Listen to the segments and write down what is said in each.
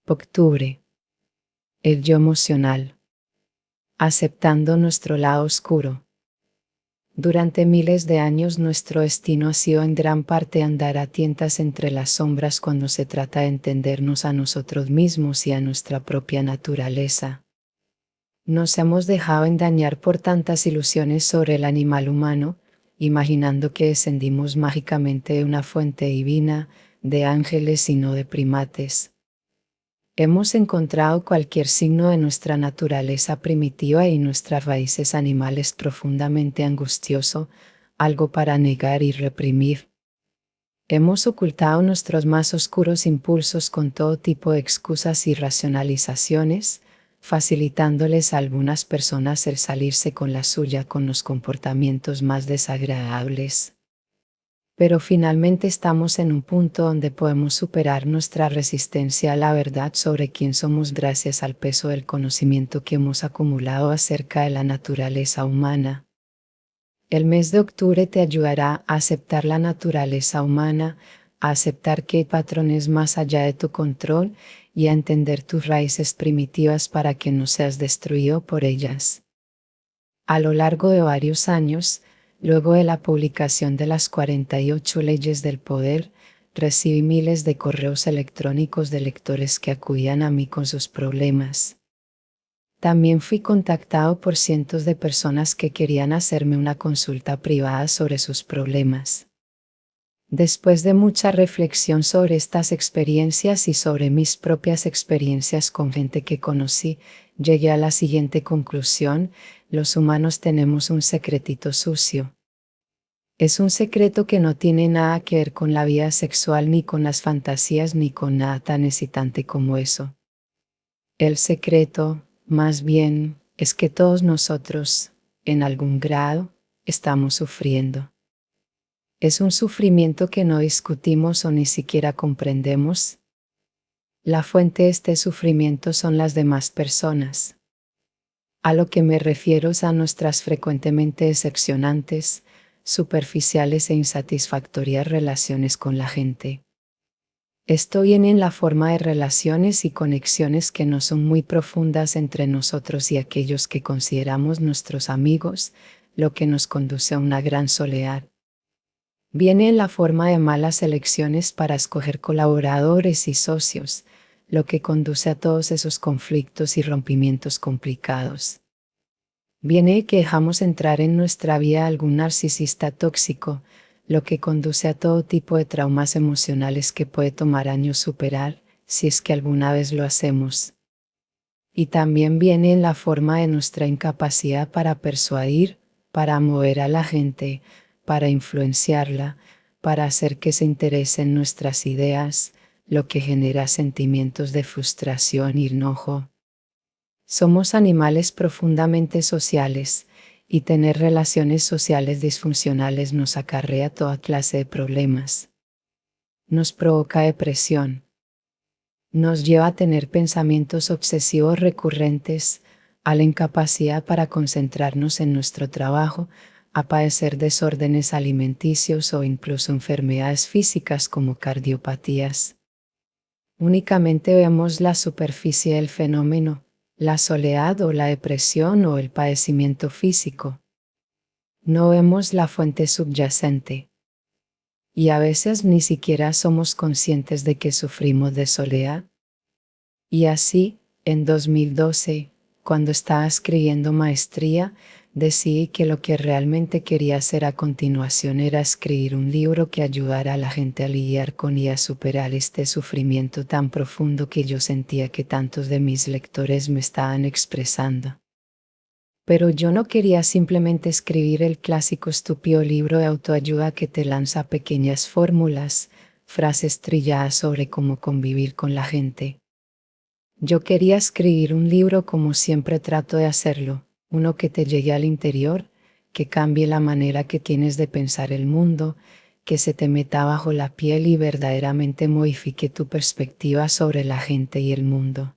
Octubre. El yo emocional. Aceptando nuestro lado oscuro. Durante miles de años nuestro destino ha sido en gran parte andar a tientas entre las sombras cuando se trata de entendernos a nosotros mismos y a nuestra propia naturaleza. Nos hemos dejado engañar por tantas ilusiones sobre el animal humano, imaginando que descendimos mágicamente de una fuente divina, de ángeles y no de primates. Hemos encontrado cualquier signo de nuestra naturaleza primitiva y nuestras raíces animales profundamente angustioso, algo para negar y reprimir. Hemos ocultado nuestros más oscuros impulsos con todo tipo de excusas y racionalizaciones, facilitándoles a algunas personas el salirse con la suya con los comportamientos más desagradables. Pero finalmente estamos en un punto donde podemos superar nuestra resistencia a la verdad sobre quién somos gracias al peso del conocimiento que hemos acumulado acerca de la naturaleza humana. El mes de octubre te ayudará a aceptar la naturaleza humana, a aceptar que hay patrones más allá de tu control y a entender tus raíces primitivas para que no seas destruido por ellas. A lo largo de varios años, luego de la publicación de las 48 leyes del poder, recibí miles de correos electrónicos de lectores que acudían a mí con sus problemas. También fui contactado por cientos de personas que querían hacerme una consulta privada sobre sus problemas. Después de mucha reflexión sobre estas experiencias y sobre mis propias experiencias con gente que conocí, llegué a la siguiente conclusión: los humanos tenemos un secretito sucio. Es un secreto que no tiene nada que ver con la vida sexual ni con las fantasías ni con nada tan excitante como eso. El secreto, más bien, es que todos nosotros, en algún grado, estamos sufriendo. Es un sufrimiento que no discutimos o ni siquiera comprendemos. La fuente de este sufrimiento son las demás personas. A lo que me refiero es a nuestras frecuentemente decepcionantes, superficiales e insatisfactorias relaciones con la gente. Esto viene en la forma de relaciones y conexiones que no son muy profundas entre nosotros y aquellos que consideramos nuestros amigos, lo que nos conduce a una gran soledad. Viene en la forma de malas elecciones para escoger colaboradores y socios, lo que conduce a todos esos conflictos y rompimientos complicados. Viene de que dejamos entrar en nuestra vida algún narcisista tóxico, lo que conduce a todo tipo de traumas emocionales que puede tomar años superar, si es que alguna vez lo hacemos. Y también viene en la forma de nuestra incapacidad para persuadir, para mover a la gente, para influenciarla, para hacer que se interese en nuestras ideas, lo que genera sentimientos de frustración y enojo. Somos animales profundamente sociales, y tener relaciones sociales disfuncionales nos acarrea toda clase de problemas. Nos provoca depresión. Nos lleva a tener pensamientos obsesivos recurrentes, a la incapacidad para concentrarnos en nuestro trabajo, a padecer desórdenes alimenticios o incluso enfermedades físicas como cardiopatías. Únicamente vemos la superficie del fenómeno, la soledad o la depresión o el padecimiento físico. No vemos la fuente subyacente. Y a veces ni siquiera somos conscientes de que sufrimos de soledad. Y así, en 2012, cuando estaba escribiendo maestría, decidí que lo que realmente quería hacer a continuación era escribir un libro que ayudara a la gente a lidiar con y a superar este sufrimiento tan profundo que yo sentía que tantos de mis lectores me estaban expresando. Pero yo no quería simplemente escribir el clásico estúpido libro de autoayuda que te lanza pequeñas fórmulas, frases trilladas sobre cómo convivir con la gente. Yo quería escribir un libro como siempre trato de hacerlo, uno que te llegue al interior, que cambie la manera que tienes de pensar el mundo, que se te meta bajo la piel y verdaderamente modifique tu perspectiva sobre la gente y el mundo.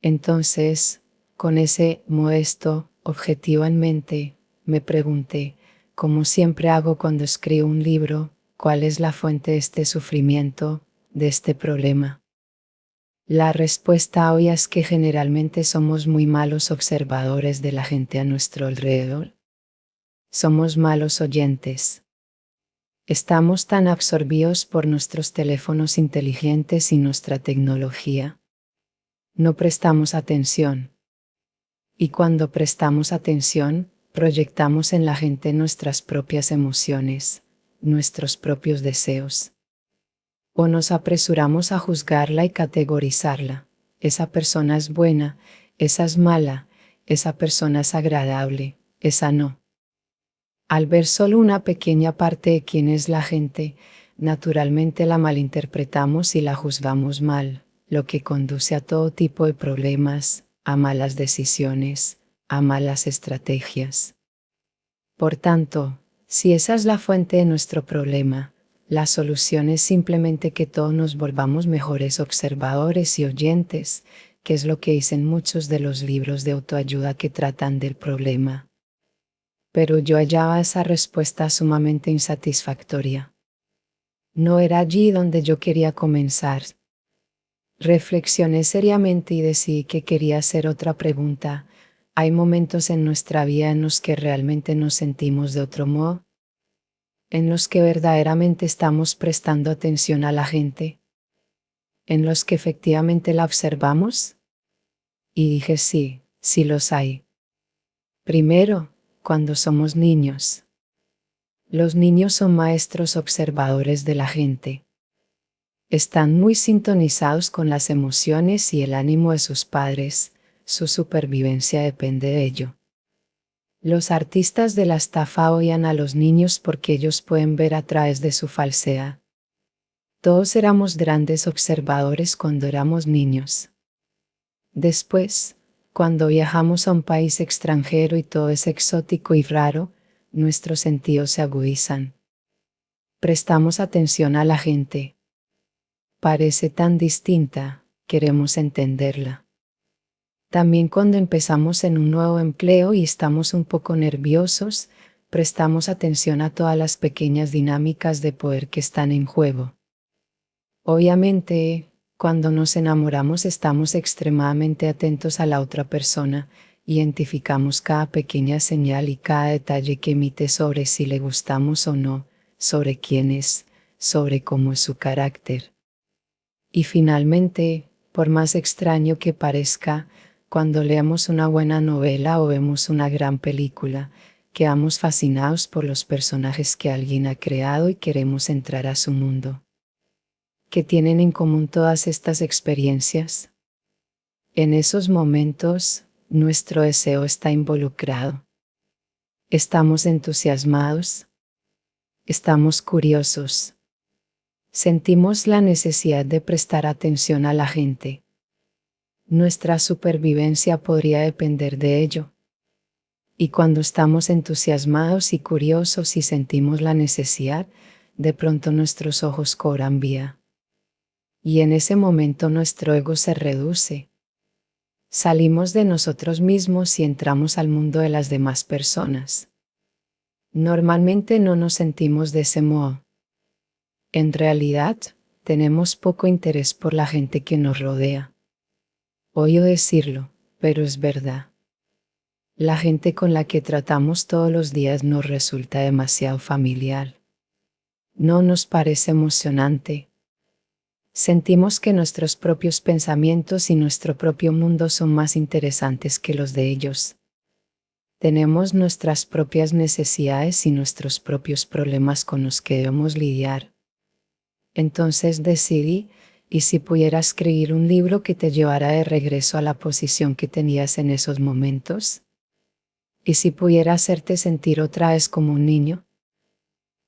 Entonces, con ese modesto objetivo en mente, me pregunté, como siempre hago cuando escribo un libro, ¿cuál es la fuente de este sufrimiento, de este problema? La respuesta obvia es que generalmente somos muy malos observadores de la gente a nuestro alrededor. Somos malos oyentes. Estamos tan absorbidos por nuestros teléfonos inteligentes y nuestra tecnología. No prestamos atención. Y cuando prestamos atención, proyectamos en la gente nuestras propias emociones, nuestros propios deseos. O nos apresuramos a juzgarla y categorizarla. Esa persona es buena, esa es mala, esa persona es agradable, esa no. Al ver solo una pequeña parte de quién es la gente, naturalmente la malinterpretamos y la juzgamos mal, lo que conduce a todo tipo de problemas, a malas decisiones, a malas estrategias. Por tanto, si esa es la fuente de nuestro problema, la solución es simplemente que todos nos volvamos mejores observadores y oyentes, que es lo que dicen muchos de los libros de autoayuda que tratan del problema. Pero yo hallaba esa respuesta sumamente insatisfactoria. No era allí donde yo quería comenzar. Reflexioné seriamente y decidí que quería hacer otra pregunta. ¿Hay momentos en nuestra vida en los que realmente nos sentimos de otro modo? ¿En los que verdaderamente estamos prestando atención a la gente? ¿En los que efectivamente la observamos? Y dije sí, sí los hay. Primero, cuando somos niños. Los niños son maestros observadores de la gente. Están muy sintonizados con las emociones y el ánimo de sus padres, su supervivencia depende de ello. Los artistas de la estafa odian a los niños porque ellos pueden ver a través de su falsedad. Todos éramos grandes observadores cuando éramos niños. Después, cuando viajamos a un país extranjero y todo es exótico y raro, nuestros sentidos se agudizan. Prestamos atención a la gente. Parece tan distinta, queremos entenderla. También cuando empezamos en un nuevo empleo y estamos un poco nerviosos, prestamos atención a todas las pequeñas dinámicas de poder que están en juego. Obviamente, cuando nos enamoramos estamos extremadamente atentos a la otra persona, identificamos cada pequeña señal y cada detalle que emite sobre si le gustamos o no, sobre quién es, sobre cómo es su carácter. Y finalmente, por más extraño que parezca, cuando leamos una buena novela o vemos una gran película, quedamos fascinados por los personajes que alguien ha creado y queremos entrar a su mundo. ¿Qué tienen en común todas estas experiencias? En esos momentos, nuestro deseo está involucrado. Estamos entusiasmados. Estamos curiosos. Sentimos la necesidad de prestar atención a la gente. Nuestra supervivencia podría depender de ello. Y cuando estamos entusiasmados y curiosos y sentimos la necesidad, de pronto nuestros ojos cobran vida. Y en ese momento nuestro ego se reduce. Salimos de nosotros mismos y entramos al mundo de las demás personas. Normalmente no nos sentimos de ese modo. En realidad, tenemos poco interés por la gente que nos rodea. Odio decirlo, pero es verdad. La gente con la que tratamos todos los días nos resulta demasiado familiar. No nos parece emocionante. Sentimos que nuestros propios pensamientos y nuestro propio mundo son más interesantes que los de ellos. Tenemos nuestras propias necesidades y nuestros propios problemas con los que debemos lidiar. Entonces decidí, ¿y si pudiera escribir un libro que te llevara de regreso a la posición que tenías en esos momentos? ¿Y si pudiera hacerte sentir otra vez como un niño?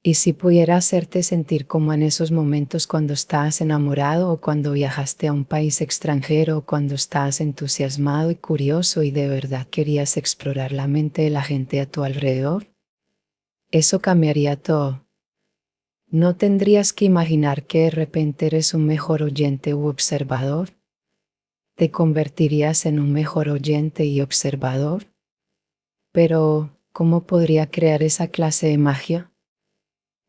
¿Y si pudiera hacerte sentir como en esos momentos cuando estabas enamorado o cuando viajaste a un país extranjero o cuando estabas entusiasmado y curioso y de verdad querías explorar la mente de la gente a tu alrededor? Eso cambiaría todo. ¿No tendrías que imaginar que de repente eres un mejor oyente u observador? ¿Te convertirías en un mejor oyente y observador? Pero, ¿cómo podría crear esa clase de magia?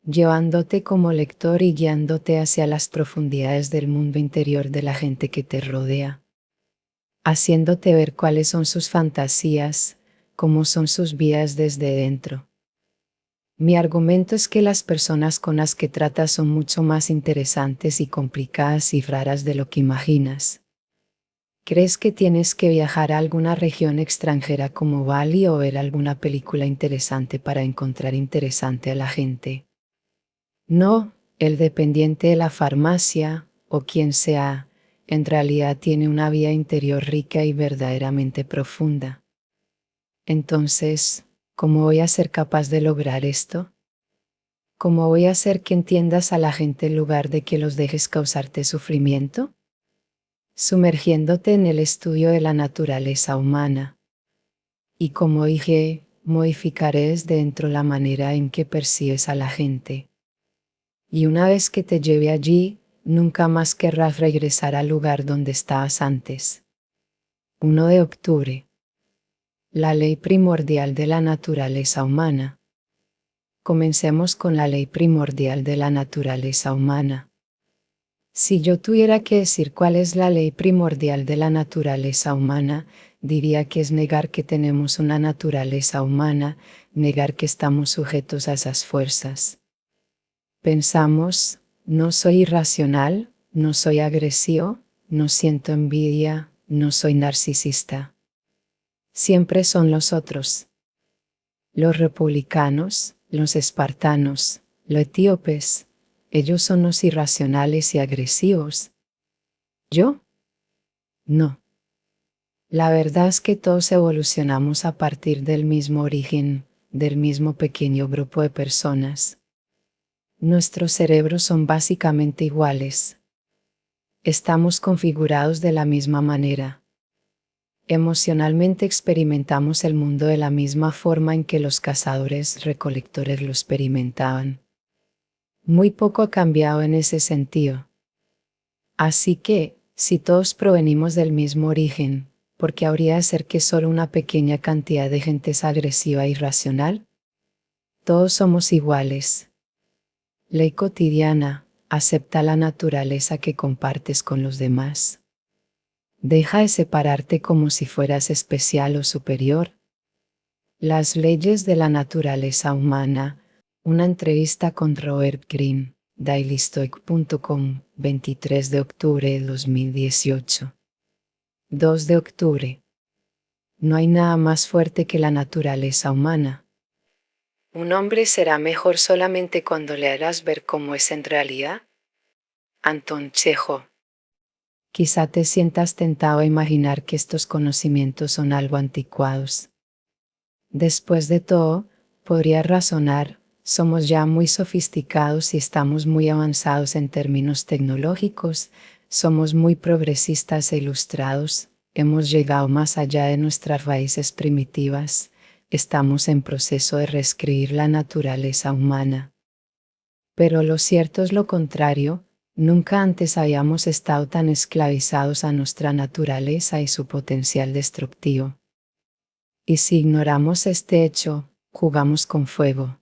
llevándote como lector y guiándote hacia las profundidades del mundo interior de la gente que te rodea, haciéndote ver cuáles son sus fantasías, cómo son sus vidas desde dentro. Mi argumento es que las personas con las que tratas son mucho más interesantes y complicadas y raras de lo que imaginas. ¿Crees que tienes que viajar a alguna región extranjera como Bali o ver alguna película interesante para encontrar interesante a la gente? No, el dependiente de la farmacia, o quien sea, en realidad tiene una vida interior rica y verdaderamente profunda. Entonces, ¿cómo voy a ser capaz de lograr esto? ¿Cómo voy a hacer que entiendas a la gente en lugar de que los dejes causarte sufrimiento? Sumergiéndote en el estudio de la naturaleza humana. Y como dije, modificaré desde dentro la manera en que percibes a la gente. Y una vez que te lleve allí, nunca más querrás regresar al lugar donde estabas antes. 1 de octubre. La ley primordial de la naturaleza humana. Comencemos con la ley primordial de la naturaleza humana. Si yo tuviera que decir cuál es la ley primordial de la naturaleza humana, diría que es negar que tenemos una naturaleza humana, negar que estamos sujetos a esas fuerzas. Pensamos, no soy irracional, no soy agresivo, no siento envidia, no soy narcisista. Siempre son los otros. Los republicanos, los espartanos, los etíopes, ellos son los irracionales y agresivos. ¿Yo? No. La verdad es que todos evolucionamos a partir del mismo origen, del mismo pequeño grupo de personas. Nuestros cerebros son básicamente iguales. Estamos configurados de la misma manera. Emocionalmente experimentamos el mundo de la misma forma en que los cazadores-recolectores lo experimentaban. Muy poco ha cambiado en ese sentido. Así que, si todos provenimos del mismo origen, ¿por qué habría de ser que solo una pequeña cantidad de gente es agresiva e irracional? Todos somos iguales. Ley cotidiana, acepta la naturaleza que compartes con los demás. Deja de separarte como si fueras especial o superior. Las leyes de la naturaleza humana, una entrevista con Robert Greene, dailystoic.com, 23 de octubre de 2018. 2 de octubre. No hay nada más fuerte que la naturaleza humana. ¿Un hombre será mejor solamente cuando le harás ver cómo es en realidad? Anton Chekhov. Quizá te sientas tentado a imaginar que estos conocimientos son algo anticuados. Después de todo, podrías razonar, somos ya muy sofisticados y estamos muy avanzados en términos tecnológicos, somos muy progresistas e ilustrados, hemos llegado más allá de nuestras raíces primitivas, estamos en proceso de reescribir la naturaleza humana. Pero lo cierto es lo contrario. Nunca antes habíamos estado tan esclavizados a nuestra naturaleza y su potencial destructivo. Y si ignoramos este hecho, jugamos con fuego.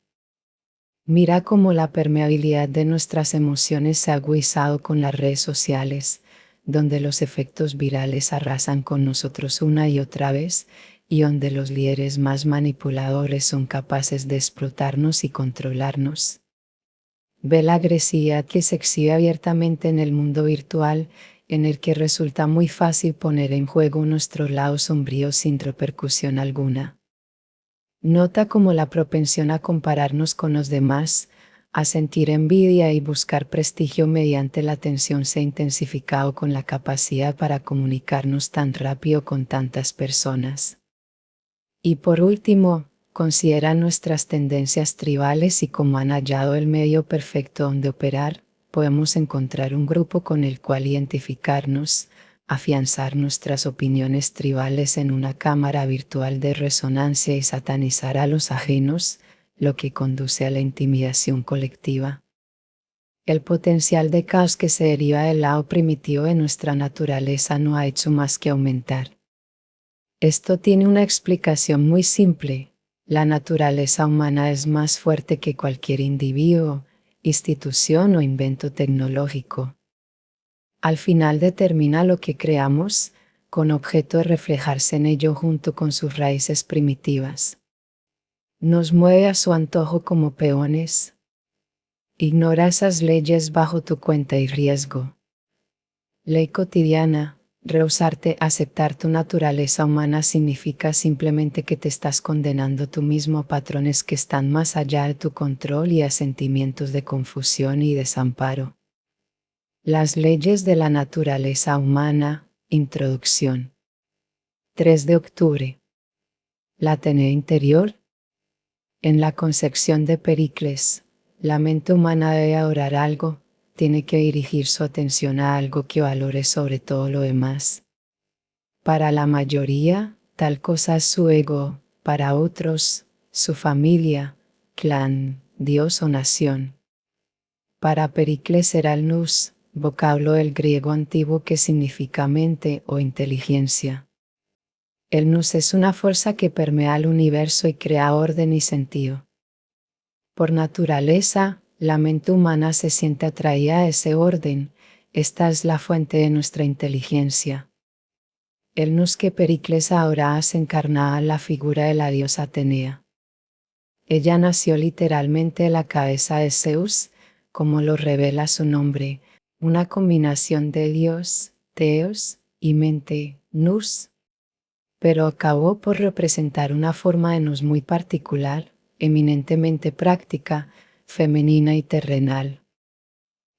Mira cómo la permeabilidad de nuestras emociones se ha agudizado con las redes sociales, donde los efectos virales arrasan con nosotros una y otra vez, y donde los líderes más manipuladores son capaces de explotarnos y controlarnos. Ve la agresividad que se exhibe abiertamente en el mundo virtual, en el que resulta muy fácil poner en juego nuestro lado sombrío sin repercusión alguna. Nota cómo la propensión a compararnos con los demás, a sentir envidia y buscar prestigio mediante la atención se ha intensificado con la capacidad para comunicarnos tan rápido con tantas personas. Y por último, considera nuestras tendencias tribales y cómo han hallado el medio perfecto donde operar, podemos encontrar un grupo con el cual identificarnos, afianzar nuestras opiniones tribales en una cámara virtual de resonancia y satanizar a los ajenos, lo que conduce a la intimidación colectiva. El potencial de caos que se deriva del lado primitivo de nuestra naturaleza no ha hecho más que aumentar. Esto tiene una explicación muy simple. La naturaleza humana es más fuerte que cualquier individuo, institución o invento tecnológico. Al final determina lo que creamos, con objeto de reflejarse en ello junto con sus raíces primitivas. Nos mueve a su antojo como peones. Ignora esas leyes bajo tu cuenta y riesgo. Ley cotidiana. Rehusarte a aceptar tu naturaleza humana significa simplemente que te estás condenando tú mismo a patrones que están más allá de tu control y a sentimientos de confusión y desamparo. Las leyes de la naturaleza humana. Introducción. 3 de octubre. La Atenea interior. En la concepción de Pericles, la mente humana debe adorar algo, tiene que dirigir su atención a algo que valore sobre todo lo demás. Para la mayoría, tal cosa es su ego, para otros, su familia, clan, Dios o nación. Para Pericles era el nous, vocablo del griego antiguo que significa mente o inteligencia. El nous es una fuerza que permea el universo y crea orden y sentido. Por naturaleza, la mente humana se siente atraída a ese orden, esta es la fuente de nuestra inteligencia. El nous que Pericles ahora hace encarnaba la figura de la diosa Atenea. Ella nació literalmente de la cabeza de Zeus, como lo revela su nombre, una combinación de Dios, Theos, y mente, nous. Pero acabó por representar una forma de nous muy particular, eminentemente práctica, femenina y terrenal.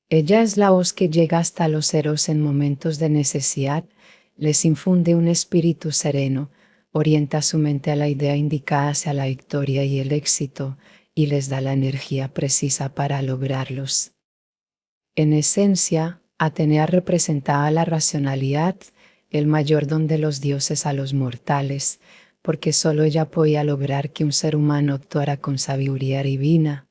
Ella es la voz que llega hasta los héroes en momentos de necesidad, les infunde un espíritu sereno, orienta su mente a la idea indicada hacia la victoria y el éxito, y les da la energía precisa para lograrlos. En esencia, Atenea representaba la racionalidad, el mayor don de los dioses a los mortales, porque solo ella podía lograr que un ser humano actuara con sabiduría divina.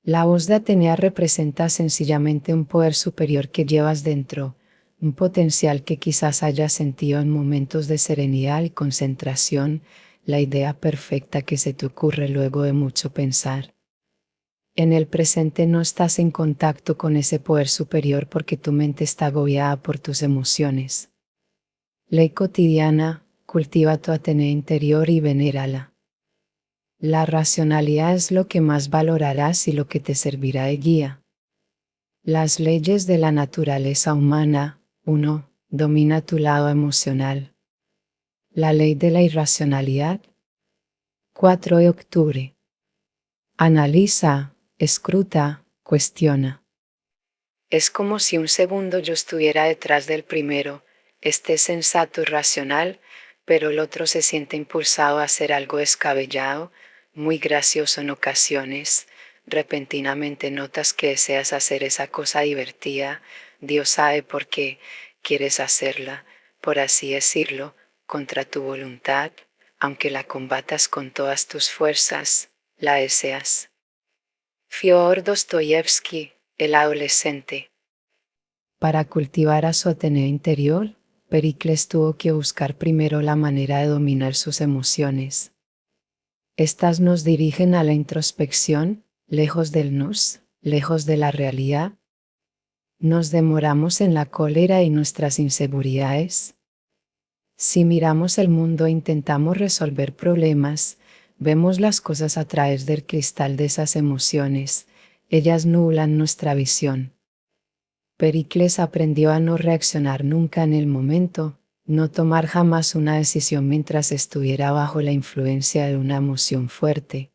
La voz de Atenea representa sencillamente un poder superior que llevas dentro, un potencial que quizás hayas sentido en momentos de serenidad y concentración, la idea perfecta que se te ocurre luego de mucho pensar. En el presente no estás en contacto con ese poder superior porque tu mente está agobiada por tus emociones. Ley cotidiana, cultiva tu Atenea interior y venérala. La racionalidad es lo que más valorarás y lo que te servirá de guía. Las leyes de la naturaleza humana. 1. Domina tu lado emocional. La ley de la irracionalidad. 4 de octubre. Analiza, escruta, cuestiona. Es como si un segundo yo estuviera detrás del primero, esté sensato y racional, pero el otro se siente impulsado a hacer algo descabellado, muy gracioso en ocasiones. Repentinamente notas que deseas hacer esa cosa divertida, Dios sabe por qué quieres hacerla, por así decirlo, contra tu voluntad, aunque la combatas con todas tus fuerzas, la deseas. Fyodor Dostoyevsky, el adolescente. Para cultivar a su Atenea interior, Pericles tuvo que buscar primero la manera de dominar sus emociones. Estas nos dirigen a la introspección, lejos del nous, lejos de la realidad. Nos demoramos en la cólera y nuestras inseguridades. Si miramos el mundo e intentamos resolver problemas, vemos las cosas a través del cristal de esas emociones, ellas nublan nuestra visión. Pericles aprendió a no reaccionar nunca en el momento, no tomar jamás una decisión mientras estuviera bajo la influencia de una emoción fuerte.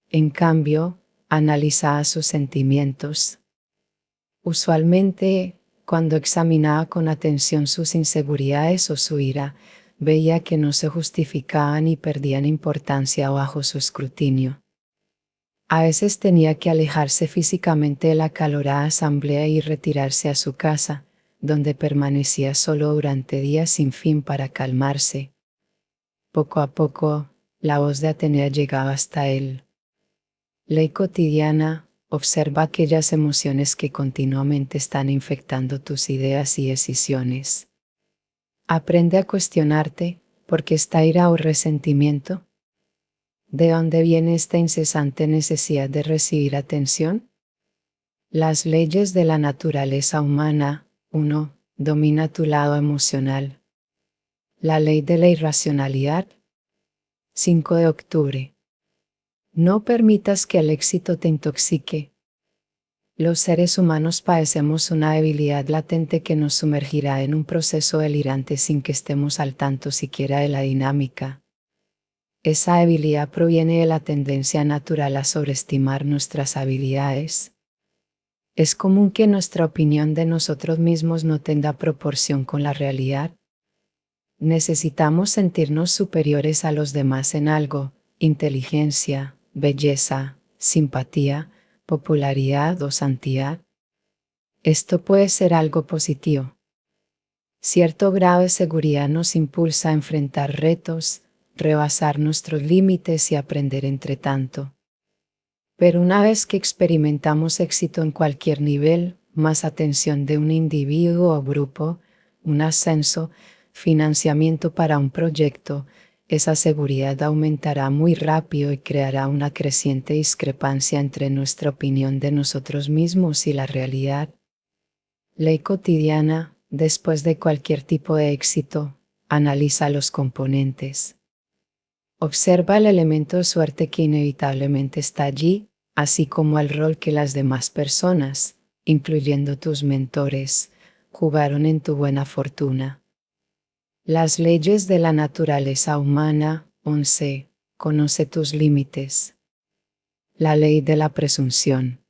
En cambio, analizaba sus sentimientos. Usualmente, cuando examinaba con atención sus inseguridades o su ira, veía que no se justificaban y perdían importancia bajo su escrutinio. A veces tenía que alejarse físicamente de la acalorada asamblea y retirarse a su casa, donde permanecía solo durante días sin fin para calmarse. Poco a poco, la voz de Atenea llegaba hasta él. Ley cotidiana, observa aquellas emociones que continuamente están infectando tus ideas y decisiones. Aprende a cuestionarte, ¿por qué está ira o resentimiento? ¿De dónde viene esta incesante necesidad de recibir atención? Las leyes de la naturaleza humana. 1. Domina tu lado emocional. La ley de la irracionalidad. 5 de octubre. No permitas que el éxito te intoxique. Los seres humanos padecemos una debilidad latente que nos sumergirá en un proceso delirante sin que estemos al tanto siquiera de la dinámica. Esa debilidad proviene de la tendencia natural a sobreestimar nuestras habilidades. Es común que nuestra opinión de nosotros mismos no tenga proporción con la realidad. Necesitamos sentirnos superiores a los demás en algo: inteligencia, belleza, simpatía, popularidad o santidad. Esto puede ser algo positivo. Cierto grado de seguridad nos impulsa a enfrentar retos, rebasar nuestros límites y aprender entre tanto. Pero una vez que experimentamos éxito en cualquier nivel, más atención de un individuo o grupo, un ascenso, financiamiento para un proyecto, esa seguridad aumentará muy rápido y creará una creciente discrepancia entre nuestra opinión de nosotros mismos y la realidad. Ley cotidiana: después de cualquier tipo de éxito, analiza los componentes. Observa el elemento de suerte que inevitablemente está allí, así como el rol que las demás personas, incluyendo tus mentores, jugaron en tu buena fortuna. Las leyes de la naturaleza humana. 11. Conoce tus límites. La ley de la presunción.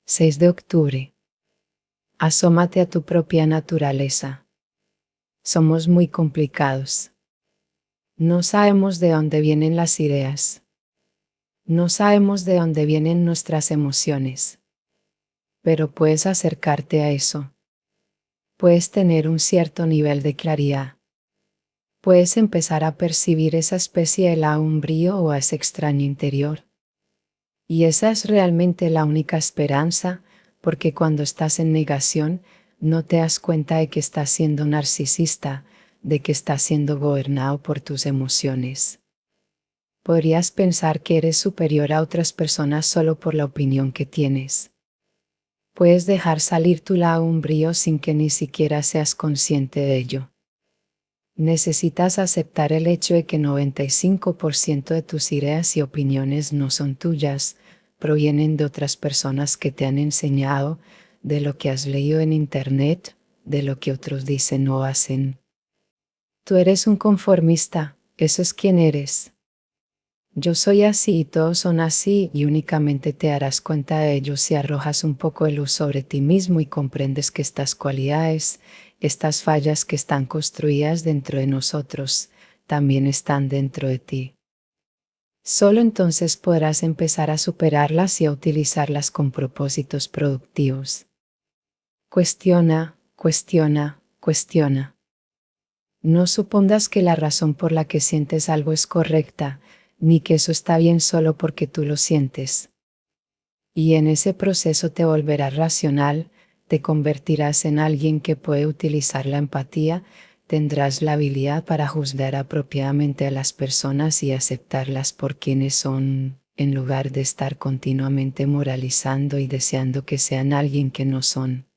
6 de octubre. Asómate a tu propia naturaleza. Somos muy complicados. No sabemos de dónde vienen las ideas. No sabemos de dónde vienen nuestras emociones. Pero puedes acercarte a eso. Puedes tener un cierto nivel de claridad. Puedes empezar a percibir esa especie de lado umbrío o a ese extraño interior. Y esa es realmente la única esperanza, porque cuando estás en negación, no te das cuenta de que estás siendo narcisista, de que estás siendo gobernado por tus emociones. Podrías pensar que eres superior a otras personas solo por la opinión que tienes. Puedes dejar salir tu lado umbrío sin que ni siquiera seas consciente de ello. Necesitas aceptar el hecho de que 95% de tus ideas y opiniones no son tuyas, provienen de otras personas que te han enseñado, de lo que has leído en internet, de lo que otros dicen o hacen. Tú eres un conformista, eso es quien eres. Yo soy así y todos son así, y únicamente te darás cuenta de ello si arrojas un poco de luz sobre ti mismo y comprendes que estas cualidades, estas fallas que están construidas dentro de nosotros, también están dentro de ti. Solo entonces podrás empezar a superarlas y a utilizarlas con propósitos productivos. Cuestiona, cuestiona, cuestiona. No supongas que la razón por la que sientes algo es correcta, ni que eso está bien solo porque tú lo sientes. Y en ese proceso te volverás racional, te convertirás en alguien que puede utilizar la empatía, tendrás la habilidad para juzgar apropiadamente a las personas y aceptarlas por quienes son, en lugar de estar continuamente moralizando y deseando que sean alguien que no son.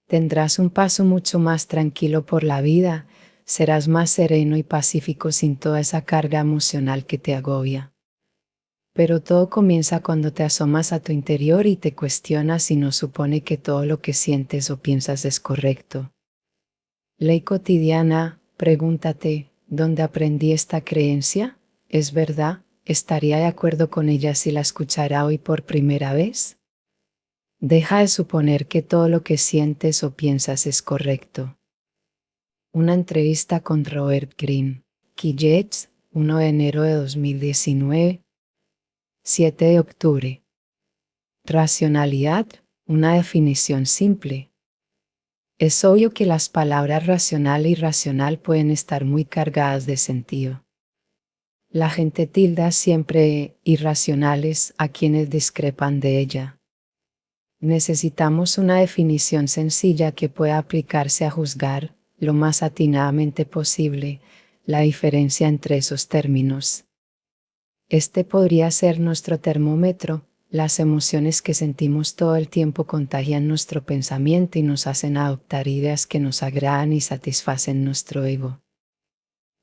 Tendrás un paso mucho más tranquilo por la vida, serás más sereno y pacífico sin toda esa carga emocional que te agobia. Pero todo comienza cuando te asomas a tu interior y te cuestionas si no supone que todo lo que sientes o piensas es correcto. Ley cotidiana: pregúntate, ¿dónde aprendí esta creencia? ¿Es verdad? ¿Estaría de acuerdo con ella si la escuchara hoy por primera vez? Deja de suponer que todo lo que sientes o piensas es correcto. Una entrevista con Robert Greene. Quillets, 1 de enero de 2019. 7 de octubre. Racionalidad, una definición simple. Es obvio que las palabras racional e irracional pueden estar muy cargadas de sentido. La gente tilda siempre irracionales a quienes discrepan de ella. Necesitamos una definición sencilla que pueda aplicarse a juzgar, lo más atinadamente posible, la diferencia entre esos términos. Este podría ser nuestro termómetro, Las emociones que sentimos todo el tiempo contagian nuestro pensamiento y nos hacen adoptar ideas que nos agradan y satisfacen nuestro ego.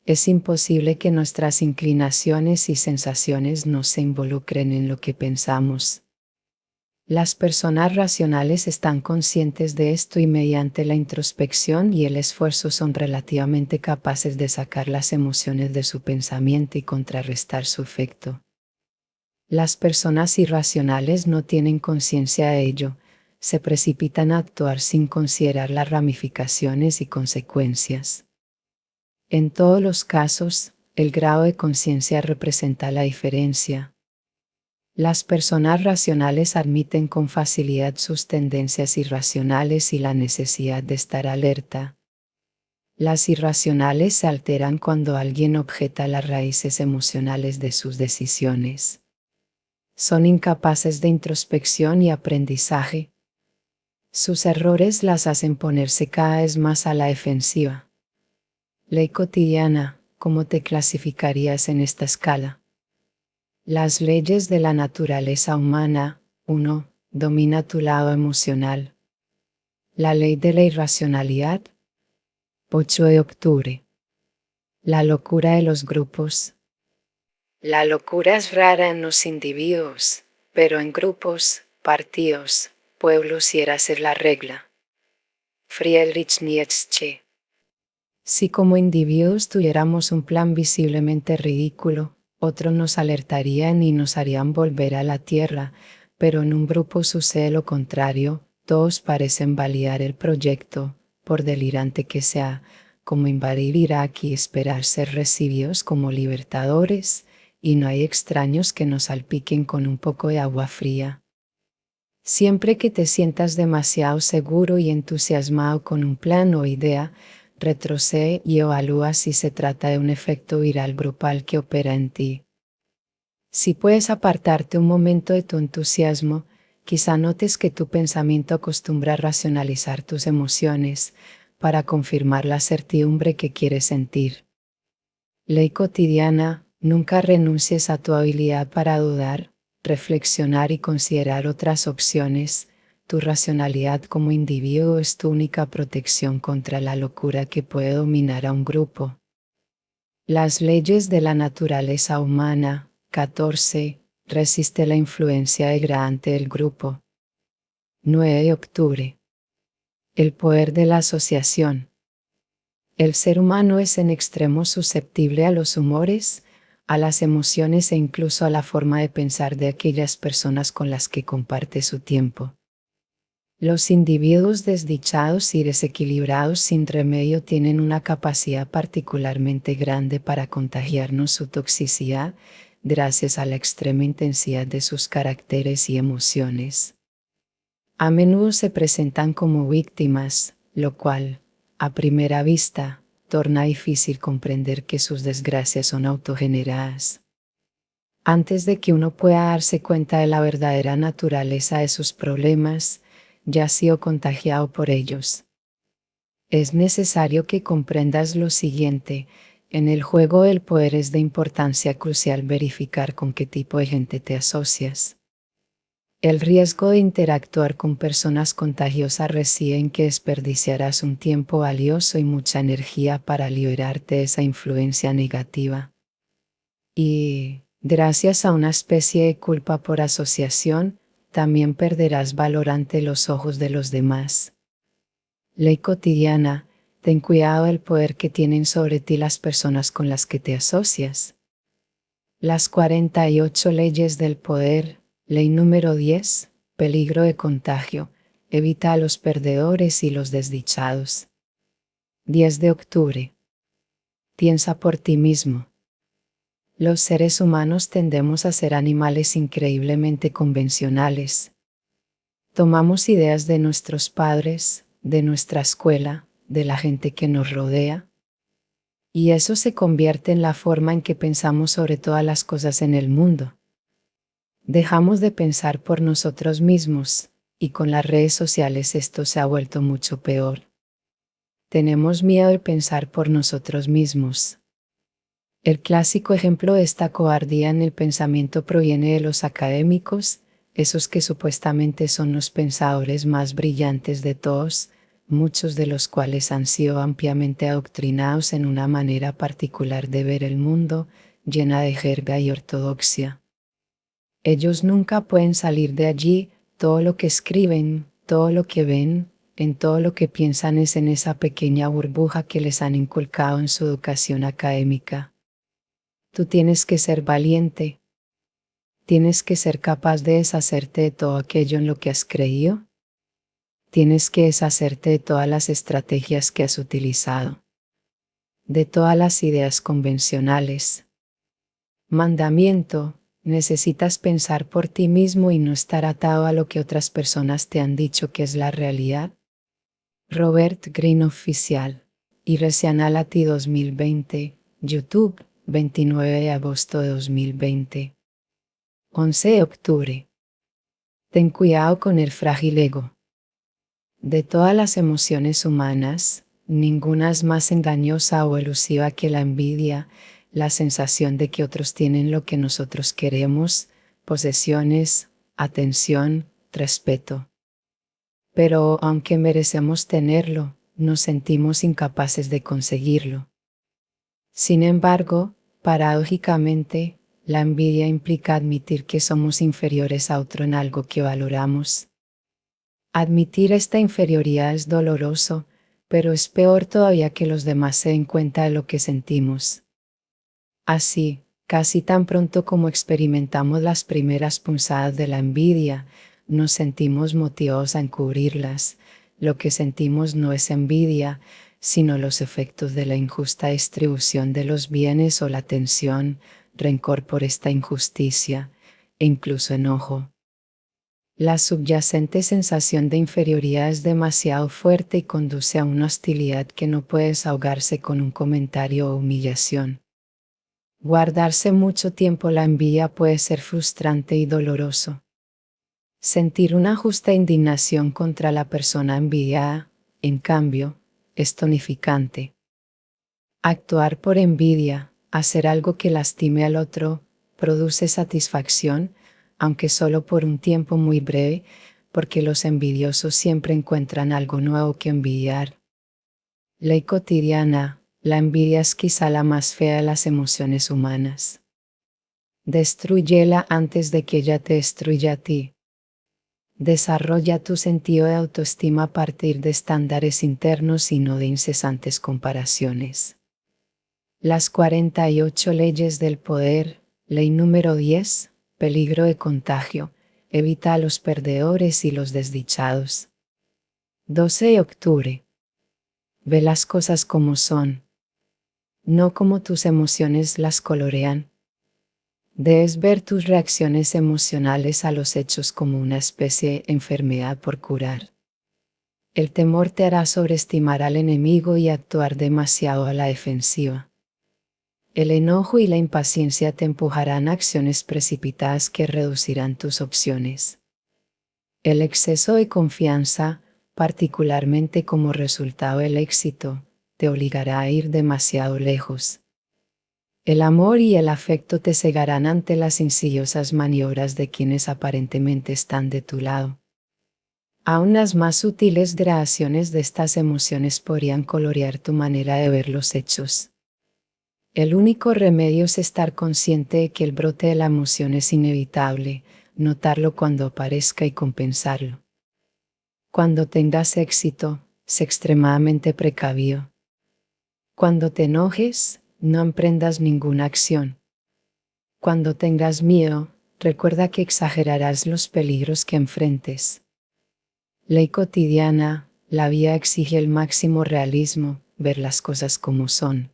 Es imposible que nuestras inclinaciones y sensaciones no se involucren en lo que pensamos. Las personas racionales están conscientes de esto y mediante la introspección y el esfuerzo son relativamente capaces de sacar las emociones de su pensamiento y contrarrestar su efecto. Las personas irracionales no tienen conciencia de ello, se precipitan a actuar sin considerar las ramificaciones y consecuencias. En todos los casos, el grado de conciencia representa la diferencia. Las personas racionales admiten con facilidad sus tendencias irracionales y la necesidad de estar alerta. Las irracionales se alteran cuando alguien objeta las raíces emocionales de sus decisiones. Son incapaces de introspección y aprendizaje. Sus errores las hacen ponerse cada vez más a la defensiva. Ley cotidiana, ¿cómo te clasificarías en esta escala? Las leyes de la naturaleza humana. 1. Domina tu lado emocional. La ley de la irracionalidad. 8 de octubre. La locura de los grupos. La locura es rara en los individuos, pero en grupos, partidos, pueblos siera ser la regla. Friedrich Nietzsche. Si como individuos tuviéramos un plan visiblemente ridículo, otros nos alertarían y nos harían volver a la tierra, pero en un grupo sucede lo contrario, todos parecen validar el proyecto, por delirante que sea, como invadir Irak y esperar ser recibidos como libertadores, y no hay extraños que nos salpiquen con un poco de agua fría. Siempre que te sientas demasiado seguro y entusiasmado con un plan o idea, retrocede y evalúa si se trata de un efecto viral grupal que opera en ti. Si puedes apartarte un momento de tu entusiasmo, quizá notes que tu pensamiento acostumbra a racionalizar tus emociones para confirmar la certidumbre que quieres sentir. Ley cotidiana, nunca renuncies a tu habilidad para dudar, reflexionar y considerar otras opciones. Tu racionalidad como individuo es tu única protección contra la locura que puede dominar a un grupo. Las leyes de la naturaleza humana. 14. Resiste la influencia degradante del grupo. 9 de octubre. El poder de la asociación. El ser humano es en extremo susceptible a los humores, a las emociones e incluso a la forma de pensar de aquellas personas con las que comparte su tiempo. Los individuos desdichados y desequilibrados sin remedio tienen una capacidad particularmente grande para contagiarnos su toxicidad, gracias a la extrema intensidad de sus caracteres y emociones. A menudo se presentan como víctimas, lo cual, a primera vista, torna difícil comprender que sus desgracias son autogeneradas. Antes de que uno pueda darse cuenta de la verdadera naturaleza de sus problemas, ya ha sido contagiado por ellos. Es necesario que comprendas lo siguiente: en el juego del poder es de importancia crucial verificar con qué tipo de gente te asocias. El riesgo de interactuar con personas contagiosas reside en que desperdiciarás un tiempo valioso y mucha energía para liberarte de esa influencia negativa. Y, gracias a una especie de culpa por asociación, también perderás valor ante los ojos de los demás. Ley cotidiana, ten cuidado del poder que tienen sobre ti las personas con las que te asocias. Las 48 leyes del poder. Ley número 10, peligro de contagio, evita a los perdedores y los desdichados. 10 de octubre. Piensa por ti mismo. Los seres humanos tendemos a ser animales increíblemente convencionales. Tomamos ideas de nuestros padres, de nuestra escuela, de la gente que nos rodea, y eso se convierte en la forma en que pensamos sobre todas las cosas en el mundo. Dejamos de pensar por nosotros mismos, y con las redes sociales esto se ha vuelto mucho peor. Tenemos miedo de pensar por nosotros mismos. El clásico ejemplo de esta cobardía en el pensamiento proviene de los académicos, esos que supuestamente son los pensadores más brillantes de todos, muchos de los cuales han sido ampliamente adoctrinados en una manera particular de ver el mundo, llena de jerga y ortodoxia. Ellos nunca pueden salir de allí, todo lo que escriben, todo lo que ven, en todo lo que piensan es en esa pequeña burbuja que les han inculcado en su educación académica. Tú tienes que ser valiente. Tienes que ser capaz de deshacerte de todo aquello en lo que has creído. Tienes que deshacerte de todas las estrategias que has utilizado, de todas las ideas convencionales. Mandamiento: necesitas pensar por ti mismo y no estar atado a lo que otras personas te han dicho que es la realidad. Robert Greene Oficial. Irrationality 2020. YouTube, 29 de agosto de 2020. 11 de octubre. Ten cuidado con el frágil ego. De todas las emociones humanas, ninguna es más engañosa o elusiva que la envidia, la sensación de que otros tienen lo que nosotros queremos, posesiones, atención, respeto. Pero aunque merecemos tenerlo, nos sentimos incapaces de conseguirlo. Sin embargo, paradójicamente, la envidia implica admitir que somos inferiores a otro en algo que valoramos. Admitir esta inferioridad es doloroso, pero es peor todavía que los demás se den cuenta de lo que sentimos. Así, casi tan pronto como experimentamos las primeras punzadas de la envidia, nos sentimos motivados a encubrirlas. Lo que sentimos no es envidia, sino los efectos de la injusta distribución de los bienes o la tensión, rencor por esta injusticia, e incluso enojo. La subyacente sensación de inferioridad es demasiado fuerte y conduce a una hostilidad que no puede desahogarse con un comentario o humillación. Guardarse mucho tiempo la envidia puede ser frustrante y doloroso. Sentir una justa indignación contra la persona envidiada, en cambio, es tonificante. Actuar por envidia, hacer algo que lastime al otro, produce satisfacción, aunque solo por un tiempo muy breve, porque los envidiosos siempre encuentran algo nuevo que envidiar. Ley cotidiana: la envidia es quizá la más fea de las emociones humanas. Destrúyela antes de que ella te destruya a ti. Desarrolla tu sentido de autoestima a partir de estándares internos y no de incesantes comparaciones. Las 48 leyes del poder. Ley número 10. Peligro de contagio. Evita a los perdedores y los desdichados. 12 de octubre. Ve las cosas como son, no como tus emociones las colorean. Debes ver tus reacciones emocionales a los hechos como una especie de enfermedad por curar. El temor te hará sobreestimar al enemigo y actuar demasiado a la defensiva. El enojo y la impaciencia te empujarán a acciones precipitadas que reducirán tus opciones. El exceso de confianza, particularmente como resultado del éxito, te obligará a ir demasiado lejos. El amor y el afecto te cegarán ante las insidiosas maniobras de quienes aparentemente están de tu lado. Aún las más sutiles gradaciones de estas emociones podrían colorear tu manera de ver los hechos. El único remedio es estar consciente de que el brote de la emoción es inevitable, notarlo cuando aparezca y compensarlo. Cuando tengas éxito, sé extremadamente precavido. Cuando te enojes, no emprendas ninguna acción. Cuando tengas miedo, recuerda que exagerarás los peligros que enfrentes. Ley cotidiana: la vida exige el máximo realismo, ver las cosas como son.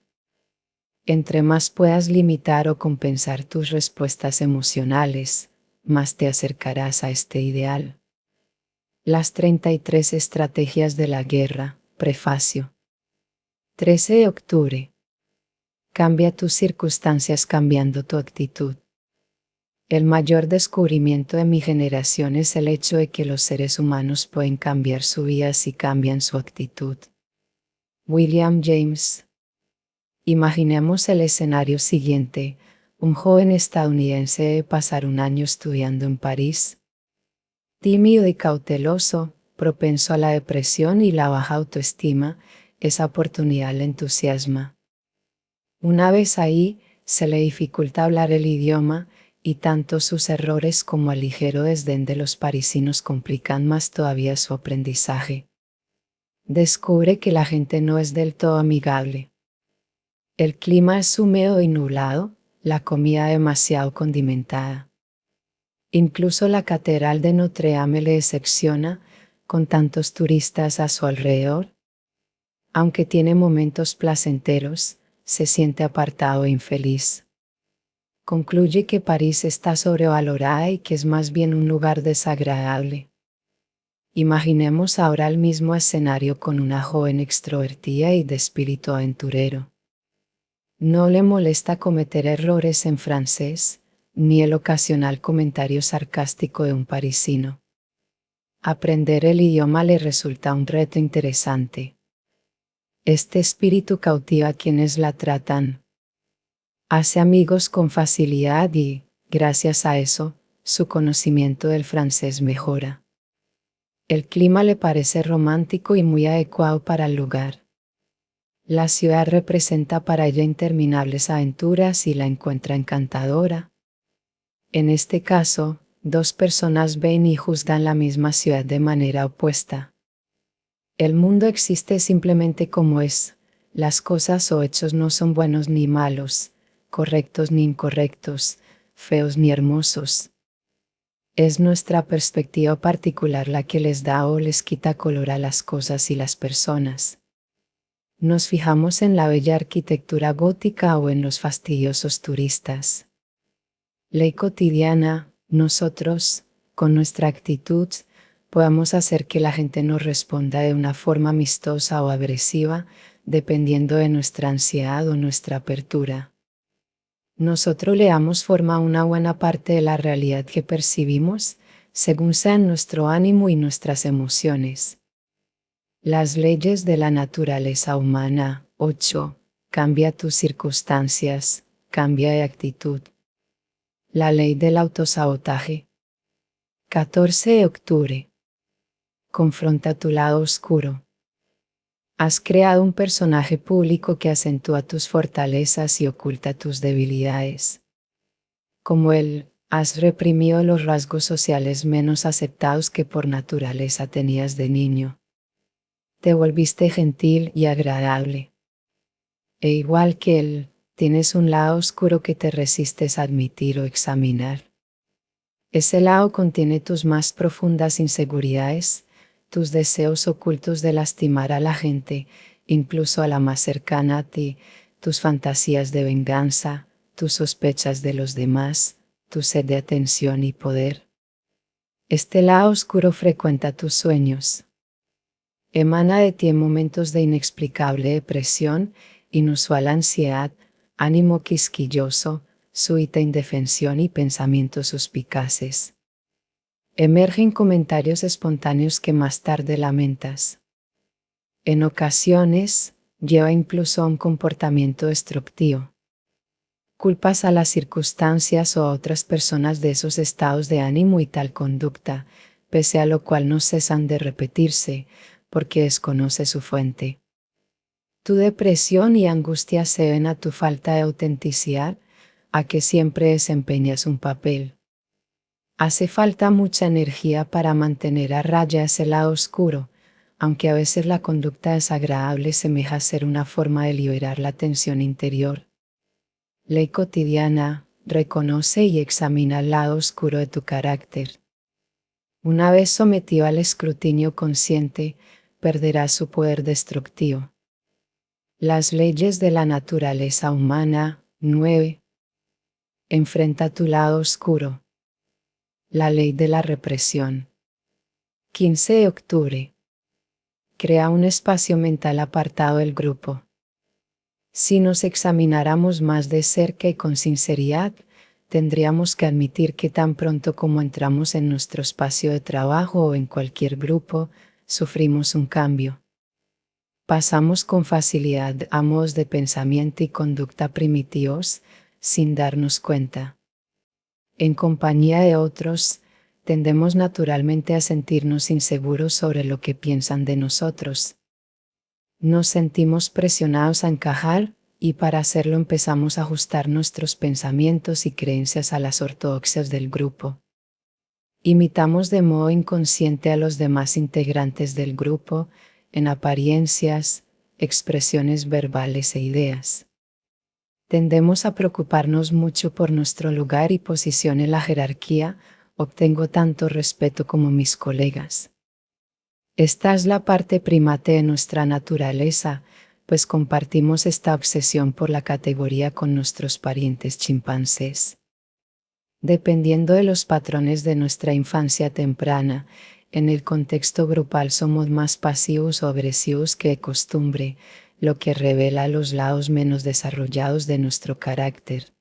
Entre más puedas limitar o compensar tus respuestas emocionales, más te acercarás a este ideal. Las 33 estrategias de la guerra. Prefacio. 13 de octubre. Cambia tus circunstancias cambiando tu actitud. El mayor descubrimiento de mi generación es el hecho de que los seres humanos pueden cambiar su vida si cambian su actitud. William James. Imaginemos el escenario siguiente: un joven estadounidense debe pasar un año estudiando en París. Tímido y cauteloso, propenso a la depresión y la baja autoestima, esa oportunidad le entusiasma. Una vez ahí, se le dificulta hablar el idioma, y tanto sus errores como el ligero desdén de los parisinos complican más todavía su aprendizaje. Descubre que la gente no es del todo amigable. El clima es húmedo y nublado, la comida demasiado condimentada. Incluso la catedral de Notre Dame le decepciona, con tantos turistas a su alrededor. Aunque tiene momentos placenteros, se siente apartado e infeliz. Concluye que París está sobrevalorada y que es más bien un lugar desagradable. Imaginemos ahora el mismo escenario con una joven extrovertida y de espíritu aventurero. No le molesta cometer errores en francés, ni el ocasional comentario sarcástico de un parisino. Aprender el idioma le resulta un reto interesante. Este espíritu cautiva a quienes la tratan. Hace amigos con facilidad y, gracias a eso, su conocimiento del francés mejora. El clima le parece romántico y muy adecuado para el lugar. La ciudad representa para ella interminables aventuras y la encuentra encantadora. En este caso, dos personas ven y juzgan la misma ciudad de manera opuesta. El mundo existe simplemente como es, las cosas o hechos no son buenos ni malos, correctos ni incorrectos, feos ni hermosos. Es nuestra perspectiva particular la que les da o les quita color a las cosas y las personas. Nos fijamos en la bella arquitectura gótica o en los fastidiosos turistas. Ley cotidiana, nosotros, con nuestra actitud, podamos hacer que la gente nos responda de una forma amistosa o agresiva, dependiendo de nuestra ansiedad o nuestra apertura. Nosotros le damos forma a una buena parte de la realidad que percibimos, según sean nuestro ánimo y nuestras emociones. Las leyes de la naturaleza humana. 8. Cambia tus circunstancias, cambia de actitud. La ley del autosabotaje. 14 de octubre. Confronta tu lado oscuro. Has creado un personaje público que acentúa tus fortalezas y oculta tus debilidades. Como él, has reprimido los rasgos sociales menos aceptados que por naturaleza tenías de niño. Te volviste gentil y agradable. E igual que él, tienes un lado oscuro que te resistes a admitir o examinar. Ese lado contiene tus más profundas inseguridades, tus deseos ocultos de lastimar a la gente, incluso a la más cercana a ti, tus fantasías de venganza, tus sospechas de los demás, tu sed de atención y poder. Este lado oscuro frecuenta tus sueños. Emana de ti en momentos de inexplicable depresión, inusual ansiedad, ánimo quisquilloso, súbita indefensión y pensamientos suspicaces. Emergen comentarios espontáneos que más tarde lamentas. En ocasiones, lleva incluso a un comportamiento destructivo. Culpas a las circunstancias o a otras personas de esos estados de ánimo y tal conducta, pese a lo cual no cesan de repetirse, porque desconoce su fuente. Tu depresión y angustia se deben a tu falta de autenticidad, a que siempre desempeñas un papel. Hace falta mucha energía para mantener a raya ese lado oscuro, aunque a veces la conducta desagradable semeja ser una forma de liberar la tensión interior. Ley cotidiana, reconoce y examina el lado oscuro de tu carácter. Una vez sometido al escrutinio consciente, perderá su poder destructivo. Las leyes de la naturaleza humana. 9. Enfrenta tu lado oscuro. La ley de la represión. 15 de octubre. Crea un espacio mental apartado del grupo. Si nos examináramos más de cerca y con sinceridad, tendríamos que admitir que tan pronto como entramos en nuestro espacio de trabajo o en cualquier grupo, sufrimos un cambio. Pasamos con facilidad a modos de pensamiento y conducta primitivos, sin darnos cuenta. En compañía de otros, tendemos naturalmente a sentirnos inseguros sobre lo que piensan de nosotros. Nos sentimos presionados a encajar, y para hacerlo empezamos a ajustar nuestros pensamientos y creencias a las ortodoxias del grupo. Imitamos de modo inconsciente a los demás integrantes del grupo, en apariencias, expresiones verbales e ideas. Tendemos a preocuparnos mucho por nuestro lugar y posición en la jerarquía. Obtengo tanto respeto como mis colegas. Esta es la parte primate de nuestra naturaleza, pues compartimos esta obsesión por la categoría con nuestros parientes chimpancés. Dependiendo de los patrones de nuestra infancia temprana, en el contexto grupal somos más pasivos o agresivos que de costumbre, lo que revela los lados menos desarrollados de nuestro carácter.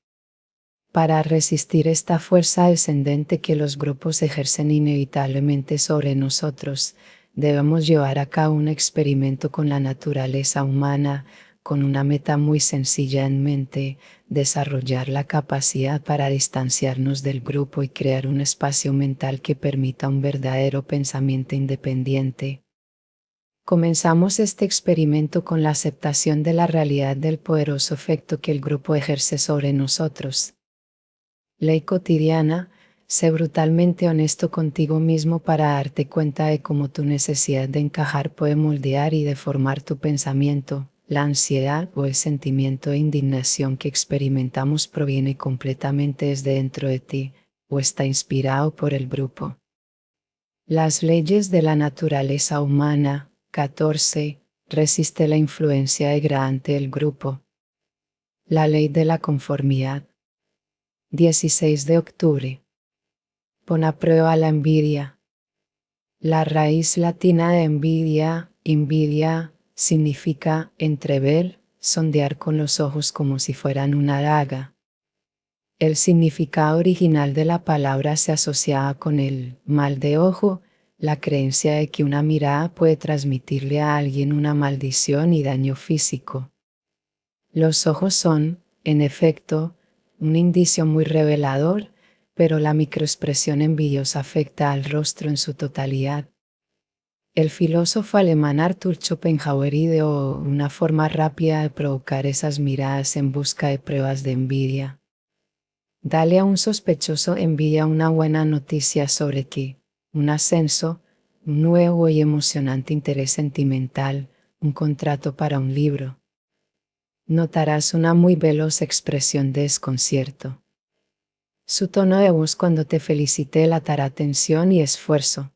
Para resistir esta fuerza descendente que los grupos ejercen inevitablemente sobre nosotros, debemos llevar a cabo un experimento con la naturaleza humana, con una meta muy sencilla en mente: desarrollar la capacidad para distanciarnos del grupo y crear un espacio mental que permita un verdadero pensamiento independiente. Comenzamos este experimento con la aceptación de la realidad del poderoso efecto que el grupo ejerce sobre nosotros. Ley cotidiana: sé brutalmente honesto contigo mismo para darte cuenta de cómo tu necesidad de encajar puede moldear y deformar tu pensamiento. La ansiedad o el sentimiento de indignación que experimentamos proviene completamente desde dentro de ti, o está inspirado por el grupo. Las leyes de la naturaleza humana. 14. Resiste la influencia degradante del grupo. La ley de la conformidad. 16 de octubre. Pon a prueba la envidia. La raíz latina de envidia, significa entrever, sondear con los ojos como si fueran una daga. El significado original de la palabra se asociaba con el mal de ojo, la creencia de que una mirada puede transmitirle a alguien una maldición y daño físico. Los ojos son, en efecto, un indicio muy revelador, pero la microexpresión envidiosa afecta al rostro en su totalidad. El filósofo alemán Arthur Schopenhauer ideó una forma rápida de provocar esas miradas en busca de pruebas de envidia. Dale a un sospechoso envidia una buena noticia sobre ti, un ascenso, un nuevo y emocionante interés sentimental, un contrato para un libro. Notarás una muy veloz expresión de desconcierto. Su tono de voz cuando te felicite delatará tensión y esfuerzo.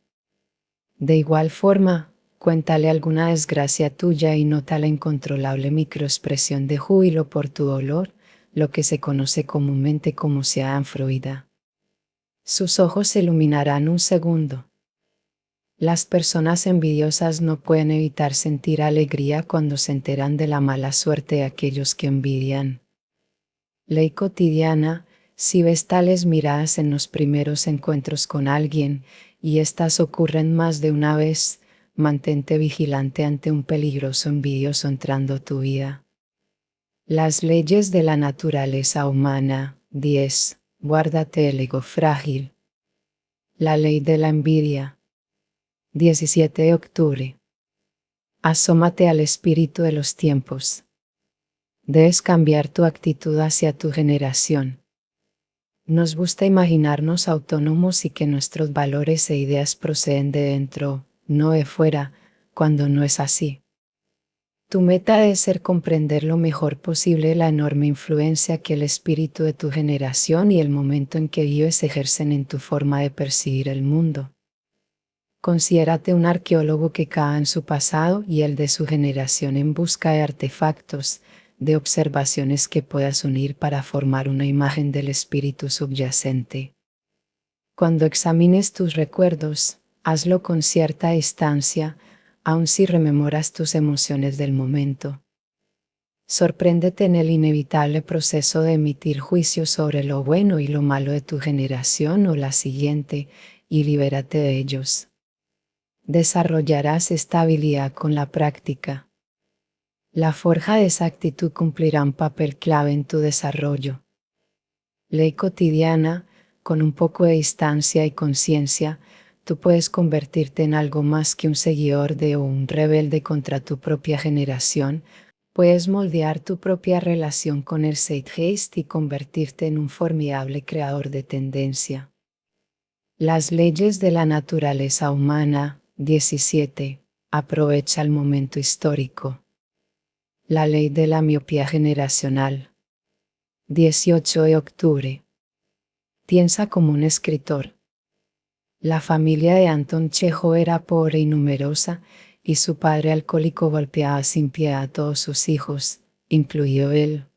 De igual forma, cuéntale alguna desgracia tuya y nota la incontrolable microexpresión de júbilo por tu dolor, lo que se conoce comúnmente como schadenfreude. Sus ojos se iluminarán un segundo. Las personas envidiosas no pueden evitar sentir alegría cuando se enteran de la mala suerte de aquellos que envidian. Ley cotidiana: si ves tales miradas en los primeros encuentros con alguien, y estas ocurren más de una vez, mantente vigilante ante un peligroso envidioso entrando a tu vida. Las leyes de la naturaleza humana. 10. Guárdate el ego frágil. La ley de la envidia. 17 de octubre. Asómate al espíritu de los tiempos. Debes cambiar tu actitud hacia tu generación. Nos gusta imaginarnos autónomos y que nuestros valores e ideas proceden de dentro, no de fuera, cuando no es así. Tu meta debe ser comprender lo mejor posible la enorme influencia que el espíritu de tu generación y el momento en que vives ejercen en tu forma de percibir el mundo. Considérate un arqueólogo que cava en su pasado y el de su generación en busca de artefactos, de observaciones que puedas unir para formar una imagen del espíritu subyacente. Cuando examines tus recuerdos, hazlo con cierta distancia, aun si rememoras tus emociones del momento. Sorpréndete en el inevitable proceso de emitir juicios sobre lo bueno y lo malo de tu generación o la siguiente, y libérate de ellos. Desarrollarás esta habilidad con la práctica. La forja de esa actitud cumplirá un papel clave en tu desarrollo. Ley cotidiana: Con un poco de distancia y conciencia, tú puedes convertirte en algo más que un seguidor de o un rebelde contra tu propia generación. Puedes moldear tu propia relación con el Zeitgeist y convertirte en un formidable creador de tendencia. Las leyes de la naturaleza humana. 17. Aprovecha el momento histórico. La ley de la miopía generacional. 18 de octubre. Piensa como un escritor. La familia de Anton Chekhov era pobre y numerosa, y su padre alcohólico golpeaba sin piedad a todos sus hijos, incluido él.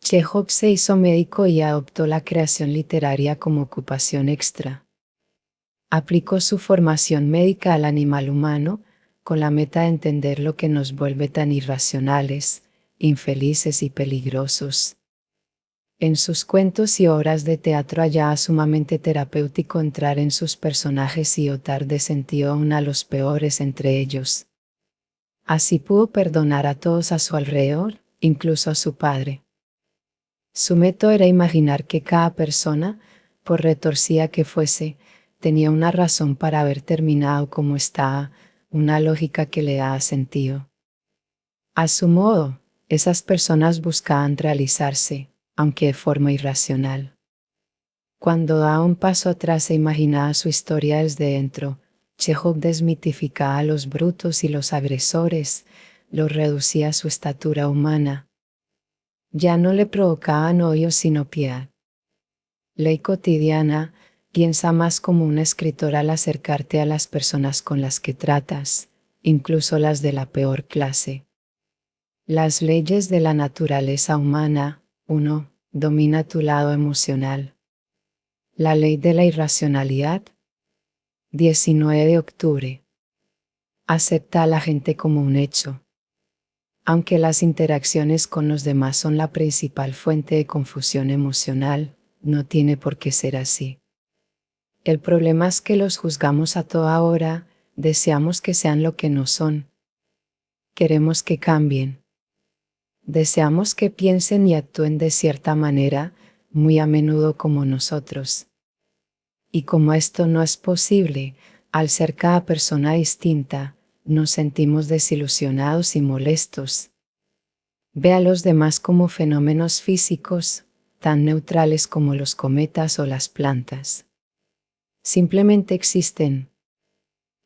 Chekhov se hizo médico y adoptó la creación literaria como ocupación extra. Aplicó su formación médica al animal humano, con la meta de entender lo que nos vuelve tan irracionales, infelices y peligrosos. En sus cuentos y obras de teatro hallaba sumamente terapéutico entrar en sus personajes y dotar de sentido aún a los peores entre ellos. Así pudo perdonar a todos a su alrededor, incluso a su padre. Su método era imaginar que cada persona, por retorcida que fuese, tenía una razón para haber terminado como estaba, una lógica que le daba sentido. A su modo, esas personas buscaban realizarse, aunque de forma irracional. Cuando daba un paso atrás e imaginaba su historia desde dentro, Chekhov desmitificaba a los brutos y los agresores, los reducía a su estatura humana. Ya no le provocaban odio sino piedad. Ley cotidiana. Piensa más como un escritor al acercarte a las personas con las que tratas, incluso las de la peor clase. Las leyes de la naturaleza humana. 1. Domina tu lado emocional. La ley de la irracionalidad. 19 de octubre. Acepta a la gente como un hecho. Aunque las interacciones con los demás son la principal fuente de confusión emocional, no tiene por qué ser así. El problema es que los juzgamos a toda hora, deseamos que sean lo que no son. Queremos que cambien. Deseamos que piensen y actúen de cierta manera, muy a menudo como nosotros. Y como esto no es posible, al ser cada persona distinta, nos sentimos desilusionados y molestos. Ve a los demás como fenómenos físicos, tan neutrales como los cometas o las plantas. Simplemente existen.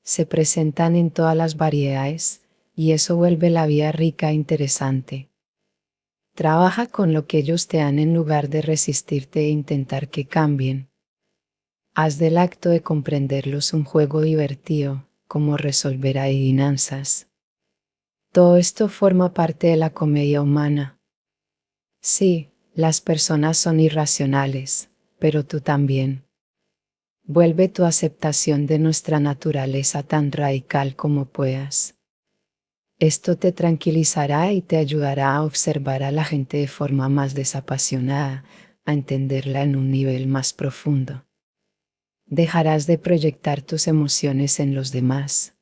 Se presentan en todas las variedades, y eso vuelve la vida rica e interesante. Trabaja con lo que ellos te dan en lugar de resistirte e intentar que cambien. Haz del acto de comprenderlos un juego divertido, como resolver adivinanzas. Todo esto forma parte de la comedia humana. Sí, las personas son irracionales, pero tú también. Vuelve tu aceptación de nuestra naturaleza tan radical como puedas. Esto te tranquilizará y te ayudará a observar a la gente de forma más desapasionada, a entenderla en un nivel más profundo. Dejarás de proyectar tus emociones en los demás.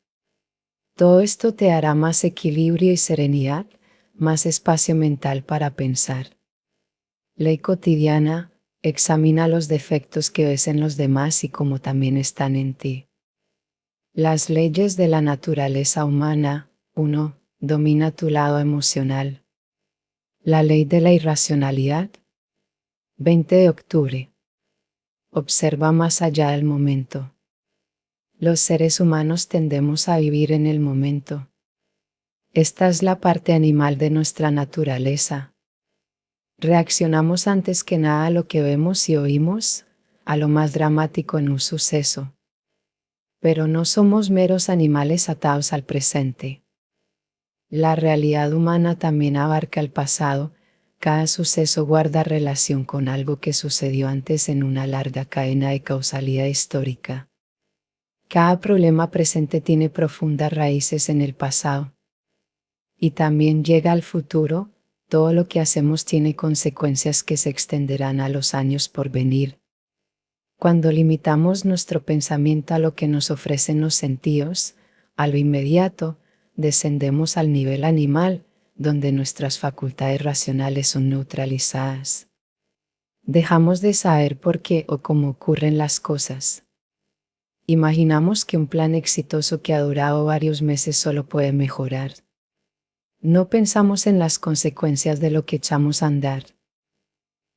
Todo esto te hará más equilibrio y serenidad, más espacio mental para pensar. Ley cotidiana. Examina los defectos que ves en los demás y cómo también están en ti. Las leyes de la naturaleza humana. 1. Domina tu lado emocional. La ley de la irracionalidad. 20 de octubre. Observa más allá del momento. Los seres humanos tendemos a vivir en el momento. Esta es la parte animal de nuestra naturaleza. Reaccionamos antes que nada a lo que vemos y oímos, a lo más dramático en un suceso. Pero no somos meros animales atados al presente. La realidad humana también abarca el pasado, cada suceso guarda relación con algo que sucedió antes en una larga cadena de causalidad histórica. Cada problema presente tiene profundas raíces en el pasado. Y también llega al futuro. Todo lo que hacemos tiene consecuencias que se extenderán a los años por venir. Cuando limitamos nuestro pensamiento a lo que nos ofrecen los sentidos, a lo inmediato, descendemos al nivel animal, donde nuestras facultades racionales son neutralizadas. Dejamos de saber por qué o cómo ocurren las cosas. Imaginamos que un plan exitoso que ha durado varios meses solo puede mejorar. No pensamos en las consecuencias de lo que echamos a andar.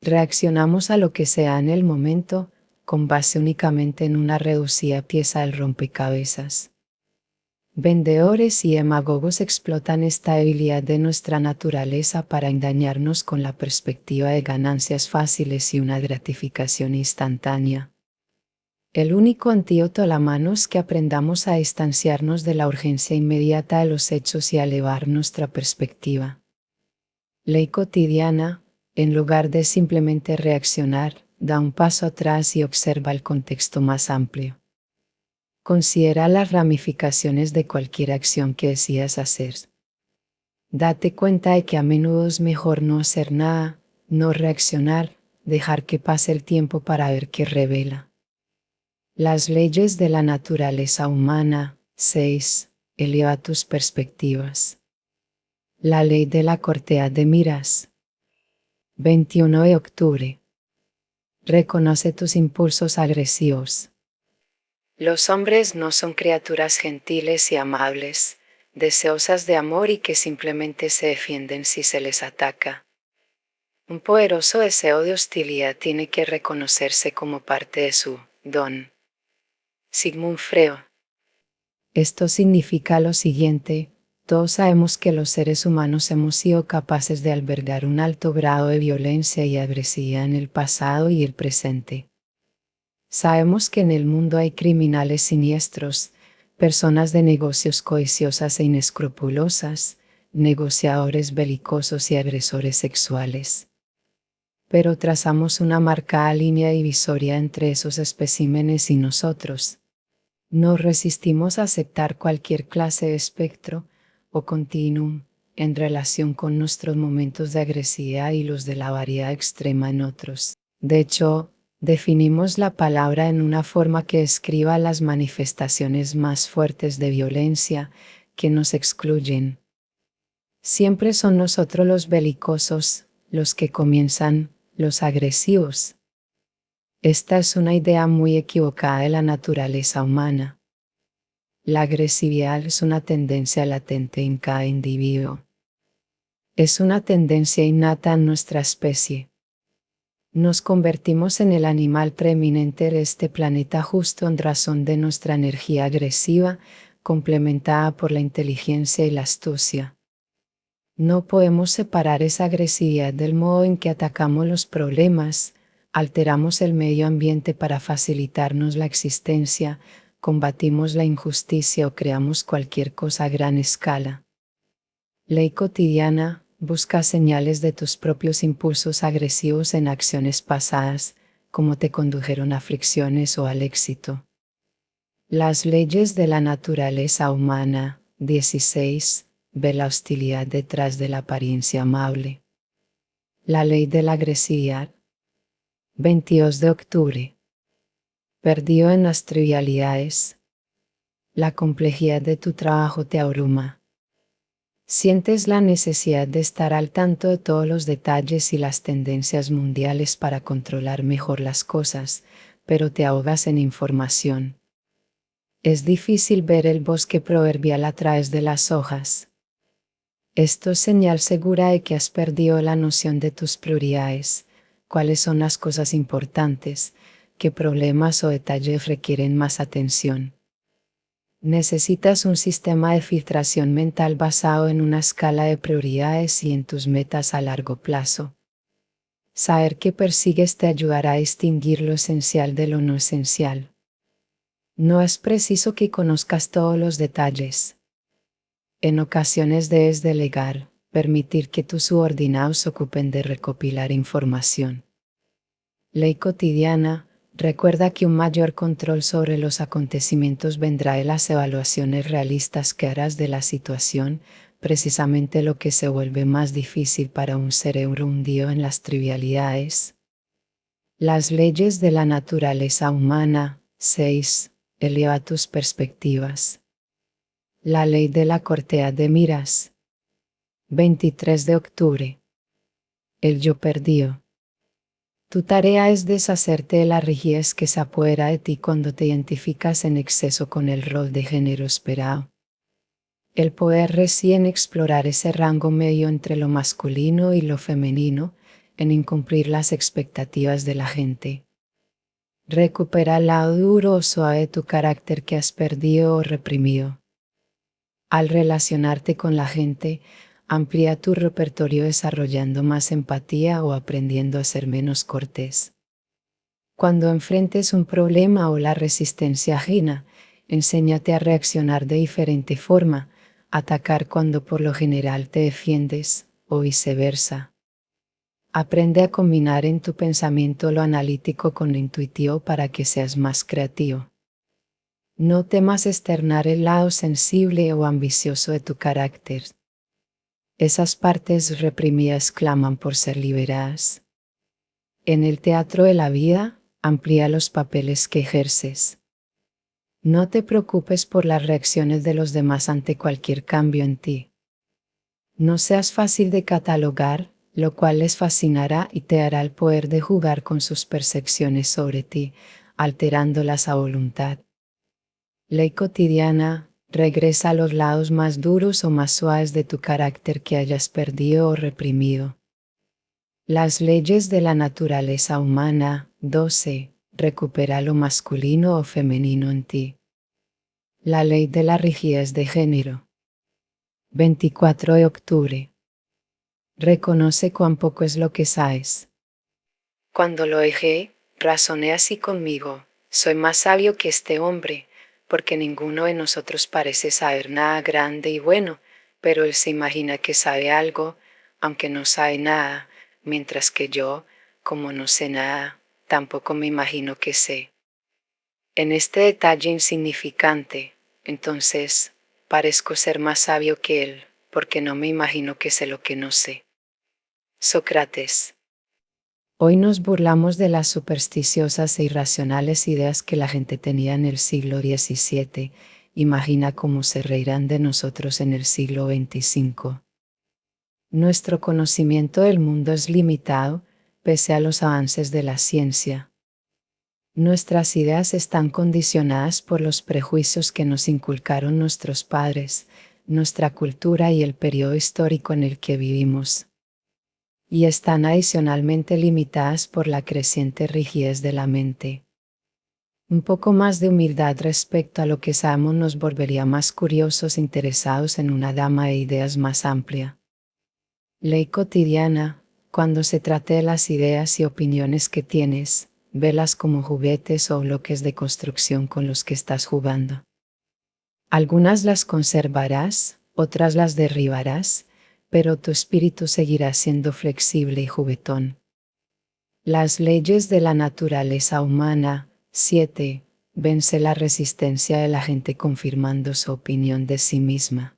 Reaccionamos a lo que sea en el momento, con base únicamente en una reducida pieza del rompecabezas. Vendedores y demagogos explotan esta debilidad de nuestra naturaleza para engañarnos con la perspectiva de ganancias fáciles y una gratificación instantánea. El único antídoto a la mano es que aprendamos a distanciarnos de la urgencia inmediata de los hechos y a elevar nuestra perspectiva. Ley cotidiana, en lugar de simplemente reaccionar, da un paso atrás y observa el contexto más amplio. Considera las ramificaciones de cualquier acción que decidas hacer. Date cuenta de que a menudo es mejor no hacer nada, no reaccionar, dejar que pase el tiempo para ver qué revela. Las leyes de la naturaleza humana. 6. Eleva tus perspectivas. La ley de la cortedad de miras. 21 de octubre. Reconoce tus impulsos agresivos. Los hombres no son criaturas gentiles y amables, deseosas de amor y que simplemente se defienden si se les ataca. Un poderoso deseo de hostilidad tiene que reconocerse como parte de su don. Sigmund Freud. Esto significa lo siguiente: todos sabemos que los seres humanos hemos sido capaces de albergar un alto grado de violencia y agresividad en el pasado y el presente. Sabemos que en el mundo hay criminales siniestros, personas de negocios codiciosas e inescrupulosas, negociadores belicosos y agresores sexuales. Pero trazamos una marcada línea divisoria entre esos especímenes y nosotros. Nos resistimos a aceptar cualquier clase de espectro o continuum en relación con nuestros momentos de agresividad y los de la variedad extrema en otros. De hecho, definimos la palabra en una forma que describa las manifestaciones más fuertes de violencia que nos excluyen. Siempre son nosotros los belicosos, los que comienzan, los agresivos. Esta es una idea muy equivocada de la naturaleza humana. La agresividad es una tendencia latente en cada individuo. Es una tendencia innata en nuestra especie. Nos convertimos en el animal preeminente de este planeta justo en razón de nuestra energía agresiva, complementada por la inteligencia y la astucia. No podemos separar esa agresividad del modo en que atacamos los problemas, alteramos el medio ambiente para facilitarnos la existencia, combatimos la injusticia o creamos cualquier cosa a gran escala. Ley cotidiana. Busca señales de tus propios impulsos agresivos en acciones pasadas, como te condujeron a fricciones o al éxito. Las leyes de la naturaleza humana. 16. Ve la hostilidad detrás de la apariencia amable. La ley de la agresividad. 22 de octubre. Perdido en las trivialidades. La complejidad de tu trabajo te abruma. Sientes la necesidad de estar al tanto de todos los detalles y las tendencias mundiales para controlar mejor las cosas, pero te ahogas en información. Es difícil ver el bosque proverbial a través de las hojas. Esto es señal segura de que has perdido la noción de tus prioridades, cuáles son las cosas importantes, qué problemas o detalles requieren más atención. Necesitas un sistema de filtración mental basado en una escala de prioridades y en tus metas a largo plazo. Saber qué persigues te ayudará a distinguir lo esencial de lo no esencial. No es preciso que conozcas todos los detalles. En ocasiones debes delegar, permitir que tus subordinados se ocupen de recopilar información. Ley cotidiana. Recuerda que un mayor control sobre los acontecimientos vendrá de las evaluaciones realistas que harás de la situación, precisamente lo que se vuelve más difícil para un cerebro hundido en las trivialidades. Las leyes de la naturaleza humana. 6. Eleva tus perspectivas. La ley de la cortedad de miras. 23 de octubre. El yo perdido. Tu tarea es deshacerte de la rigidez que se apodera de ti cuando te identificas en exceso con el rol de género esperado. El poder reside en explorar ese rango medio entre lo masculino y lo femenino, en incumplir las expectativas de la gente. Recupera el lado duro o suave de tu carácter que has perdido o reprimido. Al relacionarte con la gente, amplía tu repertorio desarrollando más empatía o aprendiendo a ser menos cortés. Cuando enfrentes un problema o la resistencia ajena, enséñate a reaccionar de diferente forma, atacar cuando por lo general te defiendes, o viceversa. Aprende a combinar en tu pensamiento lo analítico con lo intuitivo para que seas más creativo. No temas externar el lado sensible o ambicioso de tu carácter. Esas partes reprimidas claman por ser liberadas. En el teatro de la vida, amplía los papeles que ejerces. No te preocupes por las reacciones de los demás ante cualquier cambio en ti. No seas fácil de catalogar, lo cual les fascinará y te dará el poder de jugar con sus percepciones sobre ti, alterándolas a voluntad. Ley cotidiana, regresa a los lados más duros o más suaves de tu carácter que hayas perdido o reprimido. Las leyes de la naturaleza humana. 12. Recupera lo masculino o femenino en ti. La ley de la rigidez de género. 24 de octubre. Reconoce cuán poco es lo que sabes. Cuando lo dejé, razoné así conmigo: soy más sabio que este hombre, porque ninguno de nosotros parece saber nada grande y bueno, pero él se imagina que sabe algo, aunque no sabe nada, mientras que yo, como no sé nada, tampoco me imagino que sé. En este detalle insignificante, entonces, parezco ser más sabio que él, porque no me imagino que sé lo que no sé. Sócrates. Hoy nos burlamos de las supersticiosas e irracionales ideas que la gente tenía en el siglo XVII. Imagina cómo se reirán de nosotros en el siglo XXV. Nuestro conocimiento del mundo es limitado, pese a los avances de la ciencia. Nuestras ideas están condicionadas por los prejuicios que nos inculcaron nuestros padres, nuestra cultura y el periodo histórico en el que vivimos. Y están adicionalmente limitadas por la creciente rigidez de la mente. Un poco más de humildad respecto a lo que sabemos nos volvería más curiosos e interesados en una gama de ideas más amplia. Ley cotidiana: cuando se trate de las ideas y opiniones que tienes, velas como juguetes o bloques de construcción con los que estás jugando. Algunas las conservarás, otras las derribarás, pero tu espíritu seguirá siendo flexible y juguetón. Las leyes de la naturaleza humana. 7. Vence la resistencia de la gente confirmando su opinión de sí misma.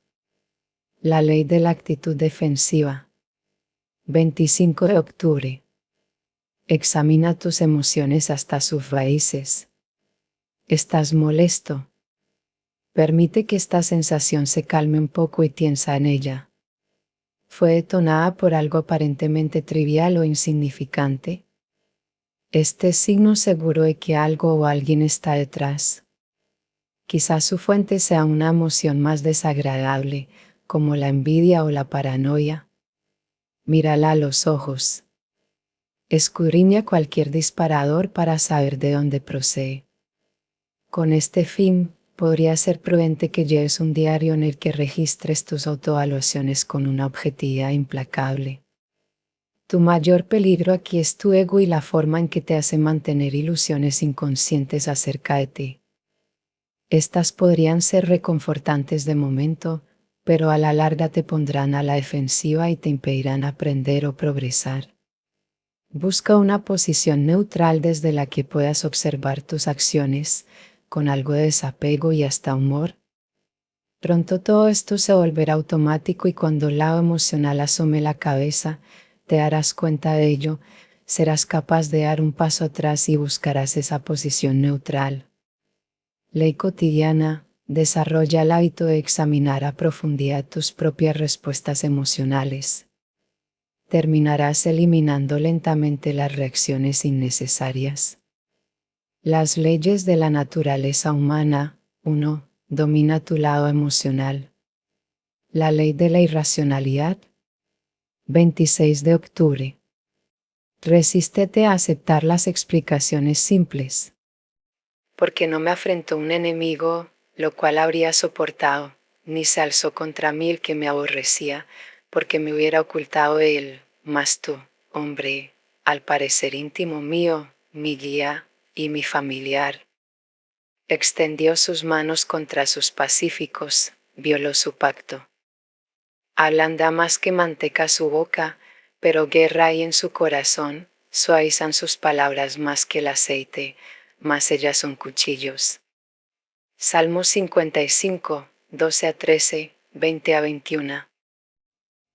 La ley de la actitud defensiva. 25 de octubre. Examina tus emociones hasta sus raíces. ¿Estás molesto? Permite que esta sensación se calme un poco y piensa en ella. ¿Fue detonada por algo aparentemente trivial o insignificante? Este es signo seguro de que algo o alguien está detrás. Quizás su fuente sea una emoción más desagradable, como la envidia o la paranoia. Mírala a los ojos. Escudriña cualquier disparador para saber de dónde procede. Con este fin, podría ser prudente que lleves un diario en el que registres tus autoevaluaciones con una objetividad implacable. Tu mayor peligro aquí es tu ego y la forma en que te hace mantener ilusiones inconscientes acerca de ti. Estas podrían ser reconfortantes de momento, pero a la larga te pondrán a la defensiva y te impedirán aprender o progresar. Busca una posición neutral desde la que puedas observar tus acciones, con algo de desapego y hasta humor. Pronto todo esto se volverá automático y cuando el lado emocional asome la cabeza, te darás cuenta de ello, serás capaz de dar un paso atrás y buscarás esa posición neutral. Ley cotidiana: desarrolla el hábito de examinar a profundidad tus propias respuestas emocionales. terminarás eliminando lentamente las reacciones innecesarias. Las leyes de la naturaleza humana. 1. Domina tu lado emocional. La ley de la irracionalidad. 26 de octubre. Resístete a aceptar las explicaciones simples. Porque no me afrentó un enemigo, lo cual habría soportado, ni se alzó contra mí el que me aborrecía, porque me hubiera ocultado él, mas tú, hombre, al parecer íntimo mío, mi guía y mi familiar. Extendió sus manos contra sus pacíficos, violó su pacto. Ablanda más que manteca su boca, pero guerra hay en su corazón, suavizan sus palabras más que el aceite, mas ellas son cuchillos. Salmo 55, 12 a 13, 20 a 21.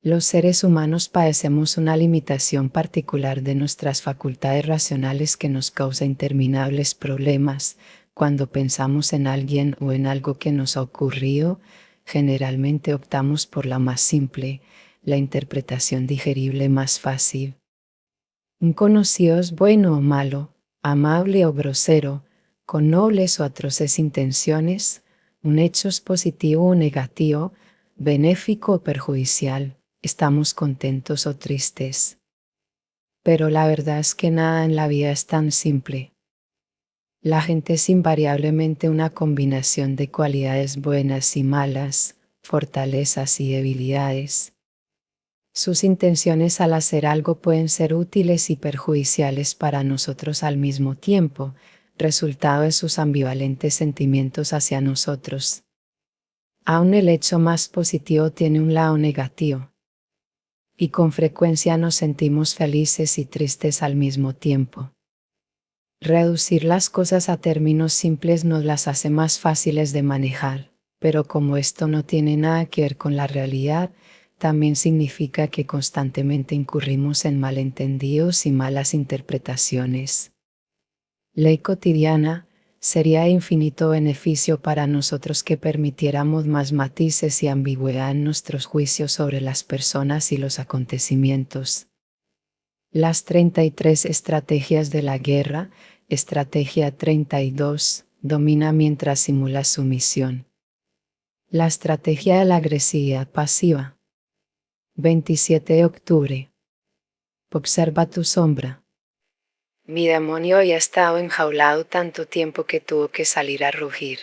Los seres humanos padecemos una limitación particular de nuestras facultades racionales que nos causa interminables problemas. Cuando pensamos en alguien o en algo que nos ha ocurrido, generalmente optamos por la más simple, la interpretación digerible más fácil. Un conocido es bueno o malo, amable o grosero, con nobles o atroces intenciones, un hecho es positivo o negativo, benéfico o perjudicial, estamos contentos o tristes. Pero la verdad es que nada en la vida es tan simple. La gente es invariablemente una combinación de cualidades buenas y malas, fortalezas y debilidades. Sus intenciones al hacer algo pueden ser útiles y perjudiciales para nosotros al mismo tiempo, resultado de sus ambivalentes sentimientos hacia nosotros. Aún el hecho más positivo tiene un lado negativo. Y con frecuencia nos sentimos felices y tristes al mismo tiempo. Reducir las cosas a términos simples nos las hace más fáciles de manejar, pero como esto no tiene nada que ver con la realidad, también significa que constantemente incurrimos en malentendidos y malas interpretaciones. Ley cotidiana. Sería de infinito beneficio para nosotros que permitiéramos más matices y ambigüedad en nuestros juicios sobre las personas y los acontecimientos. Las 33 estrategias de la guerra. Estrategia 32. Domina mientras simula sumisión. La estrategia de la agresividad pasiva. 27 de octubre. Observa tu sombra. Mi demonio había estado enjaulado tanto tiempo que tuvo que salir a rugir.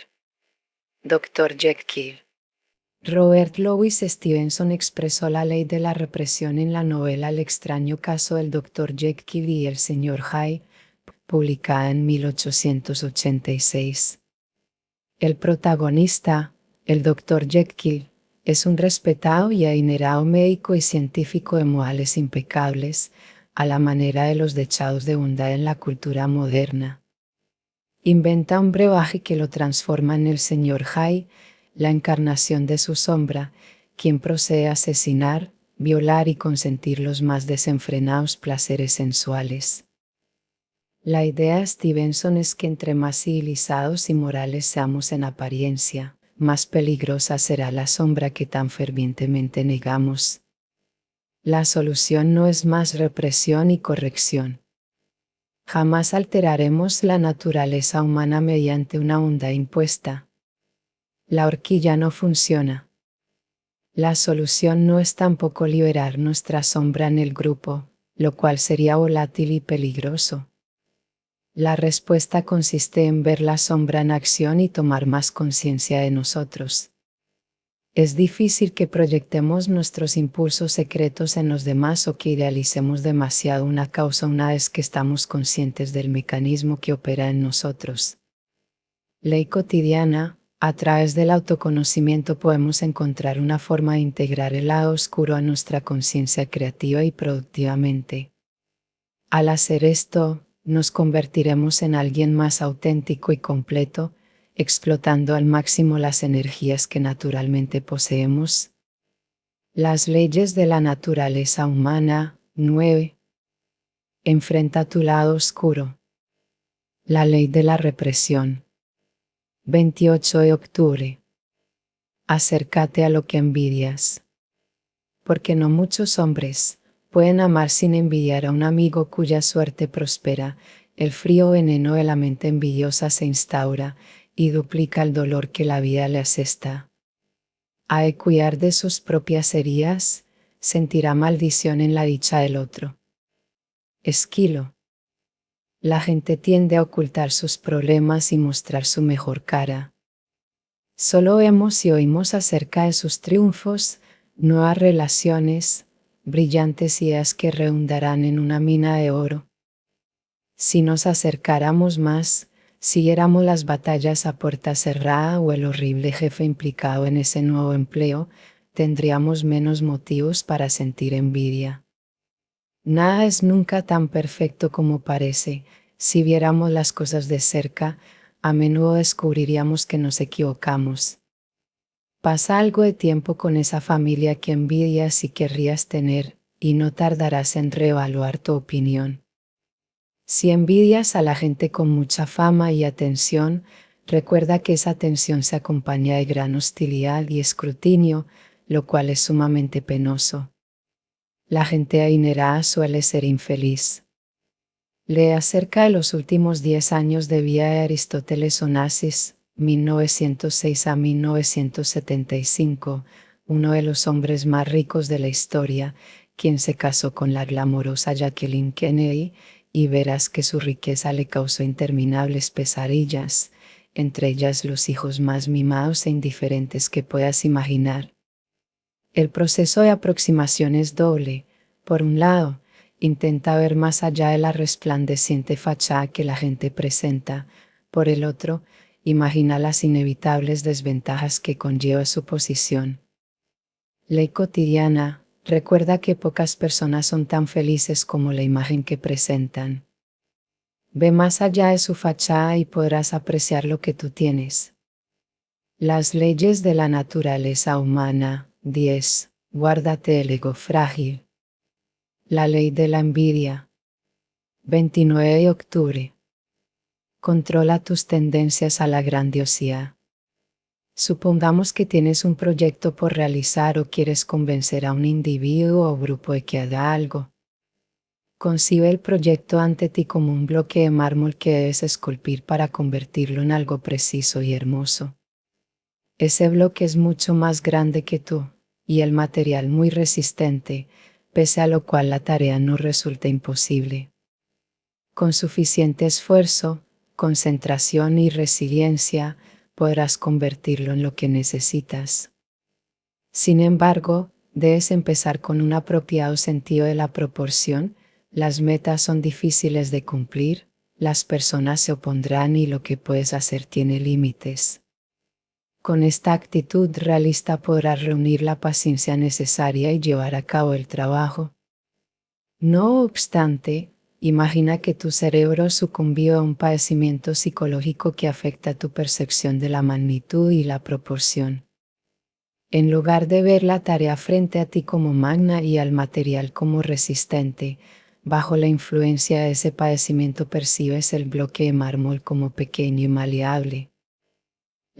Dr. Jekyll. Robert Louis Stevenson expresó la ley de la represión en la novela El extraño caso del Dr. Jekyll y el Sr. Hyde, publicada en 1886. El protagonista, el Dr. Jekyll, es un respetado y adinerado médico y científico de modales impecables, a la manera de los dechados de bondad en la cultura moderna. Inventa un brebaje que lo transforma en el Sr. Hyde, la encarnación de su sombra, quien procede a asesinar, violar y consentir los más desenfrenados placeres sensuales. La idea de Stevenson es que entre más civilizados y morales seamos en apariencia, más peligrosa será la sombra que tan fervientemente negamos. La solución no es más represión y corrección. Jamás alteraremos la naturaleza humana mediante una onda impuesta. La horquilla no funciona. La solución no es tampoco liberar nuestra sombra en el grupo, lo cual sería volátil y peligroso. La respuesta consiste en ver la sombra en acción y tomar más conciencia de nosotros. Es difícil que proyectemos nuestros impulsos secretos en los demás o que idealicemos demasiado una causa una vez que estamos conscientes del mecanismo que opera en nosotros. Ley cotidiana. A través del autoconocimiento podemos encontrar una forma de integrar el lado oscuro a nuestra conciencia creativa y productivamente. Al hacer esto, nos convertiremos en alguien más auténtico y completo, explotando al máximo las energías que naturalmente poseemos. Las leyes de la naturaleza humana. 9. Enfrenta tu lado oscuro. La ley de la represión. 28 de octubre. Acércate a lo que envidias. Porque no muchos hombres, Pueden amar sin envidiar a un amigo cuya suerte prospera. El frío veneno de la mente envidiosa se instaura y duplica el dolor que la vida le asesta. Ha de cuidar de sus propias heridas, sentirá maldición en la dicha del otro. Esquilo. La gente tiende a ocultar sus problemas y mostrar su mejor cara. Solo vemos y oímos acerca de sus triunfos, nuevas relaciones, brillantes ideas que redundarán en una mina de oro. Si nos acercáramos más, siguiéramos las batallas a puerta cerrada o el horrible jefe implicado en ese nuevo empleo, tendríamos menos motivos para sentir envidia. Nada es nunca tan perfecto como parece. Si viéramos las cosas de cerca, a menudo descubriríamos que nos equivocamos. Pasa algo de tiempo con esa familia que envidias y querrías tener, y no tardarás en reevaluar tu opinión. Si envidias a la gente con mucha fama y atención, recuerda que esa atención se acompaña de gran hostilidad y escrutinio, lo cual es sumamente penoso. La gente adinerada suele ser infeliz. Lee acerca de los últimos 10 años de vida de Aristóteles Onassis, 1906 a 1975, uno de los hombres más ricos de la historia, quien se casó con la glamorosa Jacqueline Kennedy, y verás que su riqueza le causó interminables pesadillas, entre ellas los hijos más mimados e indiferentes que puedas imaginar. El proceso de aproximación es doble. Por un lado, intenta ver más allá de la resplandeciente fachada que la gente presenta. Por el otro, imagina las inevitables desventajas que conlleva su posición. Ley cotidiana, recuerda que pocas personas son tan felices como la imagen que presentan. Ve más allá de su fachada y podrás apreciar lo que tú tienes. Las leyes de la naturaleza humana. 10. Guárdate del ego frágil. La ley de la envidia. 29 de octubre. Controla tus tendencias a la grandiosidad. Supongamos que tienes un proyecto por realizar o quieres convencer a un individuo o grupo de que haga algo. Concibe el proyecto ante ti como un bloque de mármol que debes esculpir para convertirlo en algo preciso y hermoso. Ese bloque es mucho más grande que tú, y el material muy resistente, pese a lo cual la tarea no resulta imposible. Con suficiente esfuerzo, concentración y resiliencia, podrás convertirlo en lo que necesitas. Sin embargo, debes empezar con un apropiado sentido de la proporción. Las metas son difíciles de cumplir, las personas se opondrán y lo que puedes hacer tiene límites. Con esta actitud realista podrás reunir la paciencia necesaria y llevar a cabo el trabajo. No obstante, imagina que tu cerebro sucumbió a un padecimiento psicológico que afecta tu percepción de la magnitud y la proporción. En lugar de ver la tarea frente a ti como magna y al material como resistente, bajo la influencia de ese padecimiento percibes el bloque de mármol como pequeño y maleable.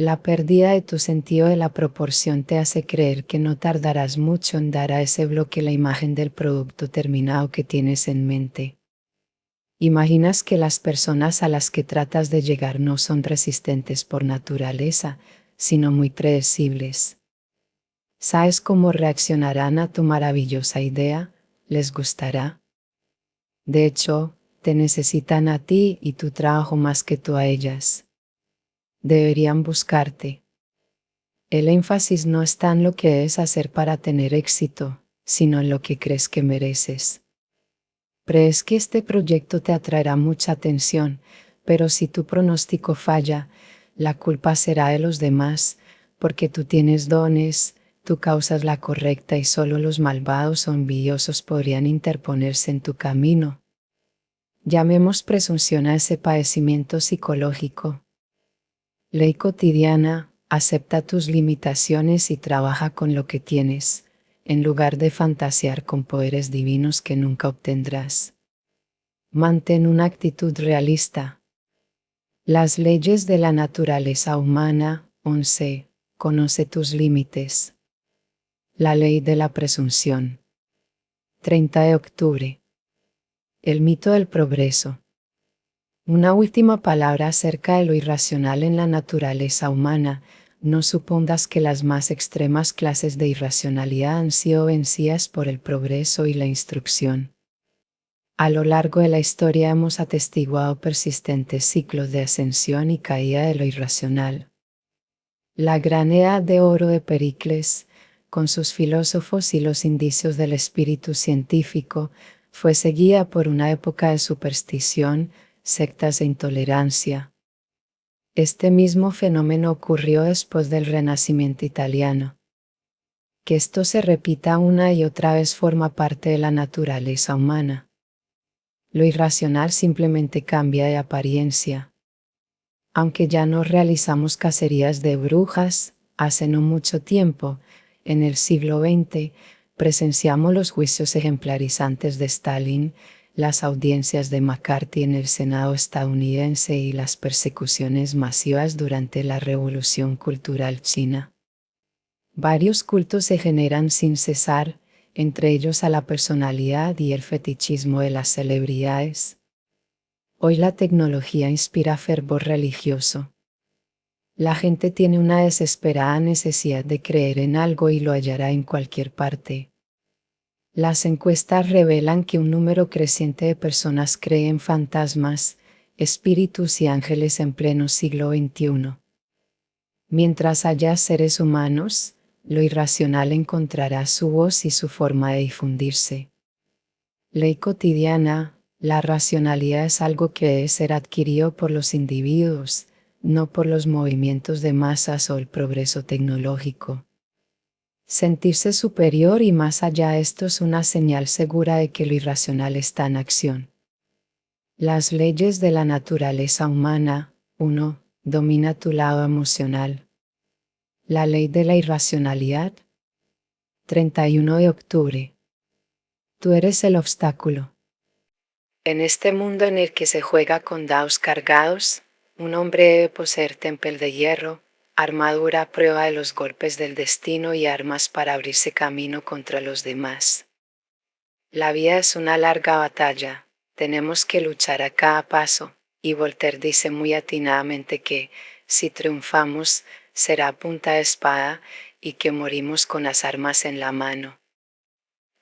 La pérdida de tu sentido de la proporción te hace creer que no tardarás mucho en dar a ese bloque la imagen del producto terminado que tienes en mente. Imaginas que las personas a las que tratas de llegar no son resistentes por naturaleza, sino muy predecibles. ¿Sabes cómo reaccionarán a tu maravillosa idea? ¿Les gustará? De hecho, te necesitan a ti y tu trabajo más que tú a ellas. Deberían buscarte. El énfasis no está en lo que debes hacer para tener éxito, sino en lo que crees que mereces. Crees que este proyecto te atraerá mucha atención, pero si tu pronóstico falla, la culpa será de los demás, porque tú tienes dones, tú causas la correcta y solo los malvados o envidiosos podrían interponerse en tu camino. Llamemos presunción a ese padecimiento psicológico. Ley cotidiana, acepta tus limitaciones y trabaja con lo que tienes, en lugar de fantasear con poderes divinos que nunca obtendrás. Mantén una actitud realista. Las leyes de la naturaleza humana. 11. Conoce tus límites. La ley de la presunción. 30 de octubre. El mito del progreso. Una última palabra acerca de lo irracional en la naturaleza humana. No supongas que las más extremas clases de irracionalidad han sido vencidas por el progreso y la instrucción. A lo largo de la historia hemos atestiguado persistentes ciclos de ascensión y caída de lo irracional. La gran edad de oro de Pericles, con sus filósofos y los indicios del espíritu científico, fue seguida por una época de superstición, sectas e intolerancia. Este mismo fenómeno ocurrió después del Renacimiento italiano. Que esto se repita una y otra vez forma parte de la naturaleza humana. Lo irracional simplemente cambia de apariencia. Aunque ya no realizamos cacerías de brujas, hace no mucho tiempo, en el siglo XX, presenciamos los juicios ejemplarizantes de Stalin, las audiencias de McCarthy en el Senado estadounidense y las persecuciones masivas durante la Revolución Cultural China. Varios cultos se generan sin cesar, entre ellos a la personalidad y el fetichismo de las celebridades. Hoy la tecnología inspira fervor religioso. La gente tiene una desesperada necesidad de creer en algo y lo hallará en cualquier parte. Las encuestas revelan que un número creciente de personas cree en fantasmas, espíritus y ángeles en pleno siglo XXI. Mientras haya seres humanos, lo irracional encontrará su voz y su forma de difundirse. Ley cotidiana. La racionalidad es algo que debe ser adquirido por los individuos, no por los movimientos de masas o el progreso tecnológico. Sentirse superior y más allá de esto es una señal segura de que lo irracional está en acción. Las leyes de la naturaleza humana. 1. Domina tu lado emocional. La ley de la irracionalidad. 31 de octubre. Tú eres el obstáculo. En este mundo en el que se juega con dados cargados, un hombre debe poseer tempel de hierro, armadura a prueba de los golpes del destino y armas para abrirse camino contra los demás. La vida es una larga batalla, tenemos que luchar a cada paso, y Voltaire dice muy atinadamente que, si triunfamos, será a punta de espada, y que morimos con las armas en la mano.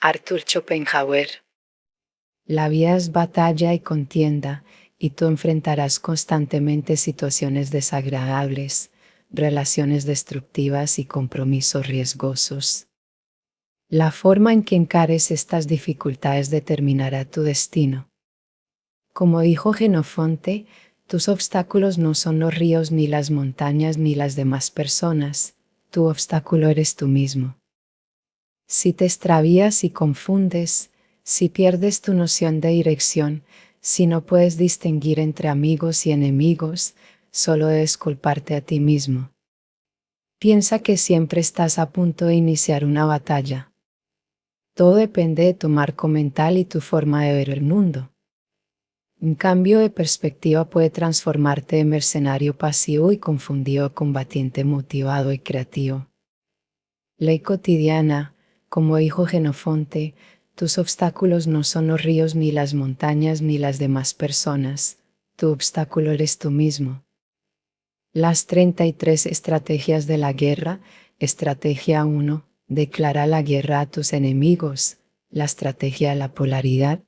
Arthur Schopenhauer. La vida es batalla y contienda, y tú enfrentarás constantemente situaciones desagradables, relaciones destructivas y compromisos riesgosos. La forma en que encares estas dificultades determinará tu destino. Como dijo Jenofonte, tus obstáculos no son los ríos ni las montañas ni las demás personas, tu obstáculo eres tú mismo. Si te extravías y confundes, si pierdes tu noción de dirección, si no puedes distinguir entre amigos y enemigos, solo debes culparte a ti mismo. Piensa que siempre estás a punto de iniciar una batalla. Todo depende de tu marco mental y tu forma de ver el mundo. Un cambio de perspectiva puede transformarte de mercenario pasivo y confundido a combatiente motivado y creativo. Ley cotidiana. Como dijo Jenofonte, tus obstáculos no son los ríos ni las montañas ni las demás personas, tu obstáculo eres tú mismo. Las 33 estrategias de la guerra. Estrategia 1. Declara la guerra a tus enemigos. La estrategia de la polaridad.